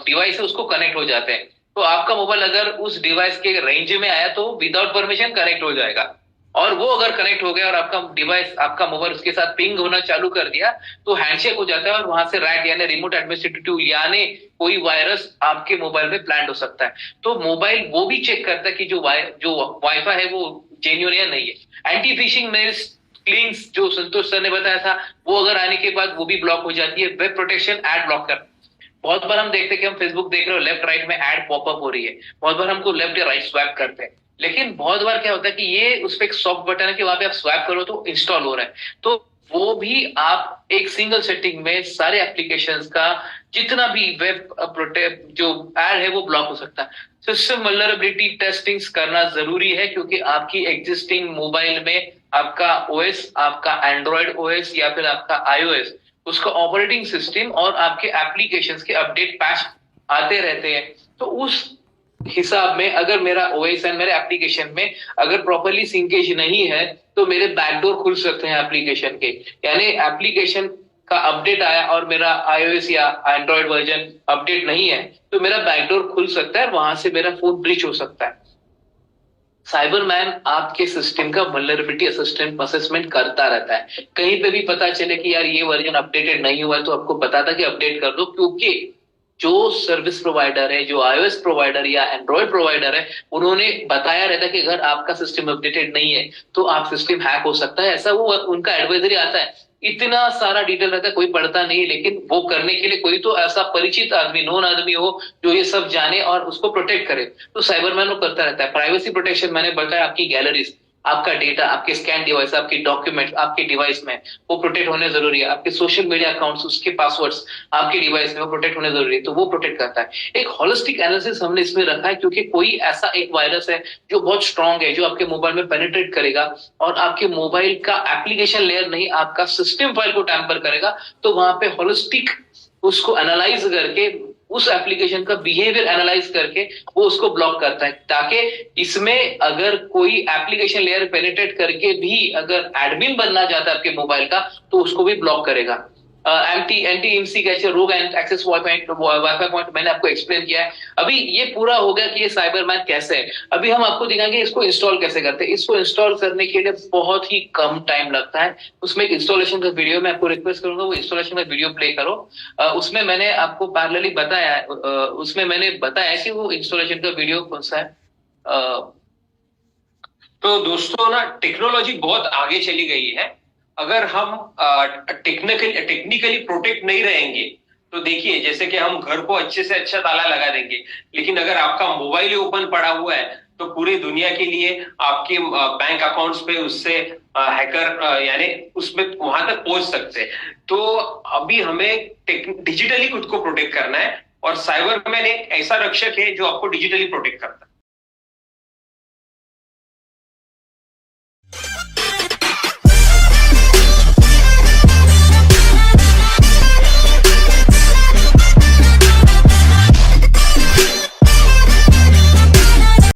डिवाइस है उसको कनेक्ट हो जाते हैं। तो आपका मोबाइल अगर उस डिवाइस के रेंज में आया तो विदाउट परमिशन कनेक्ट हो जाएगा, और वो अगर कनेक्ट हो गया और आपका डिवाइस, आपका मोबाइल उसके साथ पिंग होना चालू कर दिया, तो हैंडशेक हो जाता है, और वहां से रैट यानी रिमोट एडमिनिस्ट्रेटिव यानी कोई वायरस आपके मोबाइल में प्लांट हो सकता है। तो मोबाइल वो भी चेक करता है कि जो वाईफाई है वो जेन्युइन या नहीं है। एंटी फिशिंग मेल्स, क्लिंग्स जो संतोष सर ने बताया था, वो अगर आने के बाद वो भी ब्लॉक हो जाती है। वेब प्रोटेक्शन, एड ब्लॉकर, बहुत बार हम देखते हैं कि हम फेसबुक देख रहे हो, लेफ्ट राइट में एड पॉपअप हो रही है, बहुत बार हमको लेफ्ट या राइट स्वैप करते हैं, लेकिन बहुत बार क्या होता है कि ये उस पर एक सॉफ्ट बटन है कि वहां पे आप स्वैप करो तो इंस्टॉल हो रहा है। तो वो भी आप एक सिंगल सेटिंग में सारे एप्लीकेशंस का जितना भी वेब प्रोटेक्ट जो एड है वो ब्लॉक हो सकता है। सिस्टम वल्नरेबिलिटी टेस्टिंग्स करना जरूरी है, क्योंकि आपकी एग्जिस्टिंग मोबाइल में आपका ओएस, आपका एंड्रॉइड ओएस या फिर आपका iOS, उसका ऑपरेटिंग सिस्टम और आपके एप्लीकेशंस के अपडेट पैच आते रहते हैं। तो उस हिसाब में अगर मेरा ओएस एंड मेरे एप्लीकेशन में अगर प्रॉपर्ली सिंकेज नहीं है, तो मेरे बैकडोर खुल सकते हैं एप्लीकेशन के। यानी एप्लीकेशन का अपडेट आया और मेरा iOS या एंड्रॉइड वर्जन अपडेट नहीं है, तो मेरा बैकडोर खुल सकता है, वहां से मेरा फोन ब्रीच हो सकता है। साइबरमैन आपके सिस्टम का वल्नरेबिलिटी असेसमेंट करता रहता है। कहीं पे भी पता चले कि यार ये वर्जन अपडेटेड नहीं हुआ, तो आपको बताता कि अपडेट कर दो, क्योंकि जो सर्विस प्रोवाइडर है, जो iOS प्रोवाइडर या एंड्रॉइड प्रोवाइडर है, उन्होंने बताया रहता है कि अगर आपका सिस्टम अपडेटेड नहीं है तो आप सिस्टम हैक हो सकता है। ऐसा वो उनका एडवाइजरी आता है, इतना सारा डिटेल रहता है, कोई पढ़ता नहीं, लेकिन वो करने के लिए कोई तो ऐसा परिचित आदमी, नोन आदमी हो जो ये सब जाने और उसको प्रोटेक्ट करे। तो साइबरमैन वो करता रहता है। प्राइवेसी प्रोटेक्शन मैंने बताया, आपकी गैलरीज, आपका डेटा, आपके स्कैन डिवाइस, आपकी डॉक्यूमेंट आपके डिवाइस में वो प्रोटेक्ट होने जरूरी है। आपके सोशल मीडिया अकाउंट्स, उसके पासवर्ड्स आपके डिवाइस में वो प्रोटेक्ट होने जरूरी है, तो वो प्रोटेक्ट करता है। एक होलिस्टिक एनालिसिस हमने इसमें रखा है, क्योंकि कोई ऐसा एक वायरस है जो बहुत स्ट्रांग है, जो आपके मोबाइल में पेनिट्रेट करेगा और आपके मोबाइल का एप्लीकेशन लेयर नहीं, आपका सिस्टम फाइल को टैम्पर करेगा। तो वहां पे होलिस्टिक उसको एनालाइज करके उस एप्लीकेशन का बिहेवियर एनालाइज करके वो उसको ब्लॉक करता है, ताकि इसमें अगर कोई एप्लीकेशन लेयर पेनिट्रेट करके भी अगर एडमिन बनना चाहता है आपके मोबाइल का तो उसको भी ब्लॉक करेगा। एंटी इमसी कैसे रोग एंड एक्सेस वाईफाई पॉइंट मैंने आपको एक्सप्लेन किया है। अभी ये पूरा हो गया कि ये साइबरमैन कैसे है। अभी हम आपको दिखाएंगे इसको इंस्टॉल कैसे करते हैं। इसको इंस्टॉल करने के लिए बहुत ही कम टाइम लगता है। उसमें एक इंस्टॉलेशन का वीडियो मैं आपको रिक्वेस्ट करूंगा, वो इंस्टॉलेशन का वीडियो प्ले करो। उसमें मैंने आपको पैरेलली बताया, उसमें मैंने बताया कि वो इंस्टॉलेशन का वीडियो कौन सा है। तो दोस्तों ना, टेक्नोलॉजी बहुत आगे चली गई है। अगर हम टेक्निकली प्रोटेक्ट नहीं रहेंगे तो देखिए, जैसे कि हम घर को अच्छे से अच्छा ताला लगा देंगे, लेकिन अगर आपका मोबाइल ही ओपन पड़ा हुआ है तो पूरी दुनिया के लिए आपके बैंक अकाउंट्स पे उससे हैकर यानी उसमें वहां तक पहुंच सकते हैं। तो अभी हमें डिजिटली खुद को प्रोटेक्ट करना है, और साइबरमैन एक ऐसा रक्षक है जो आपको डिजिटली प्रोटेक्ट करता है।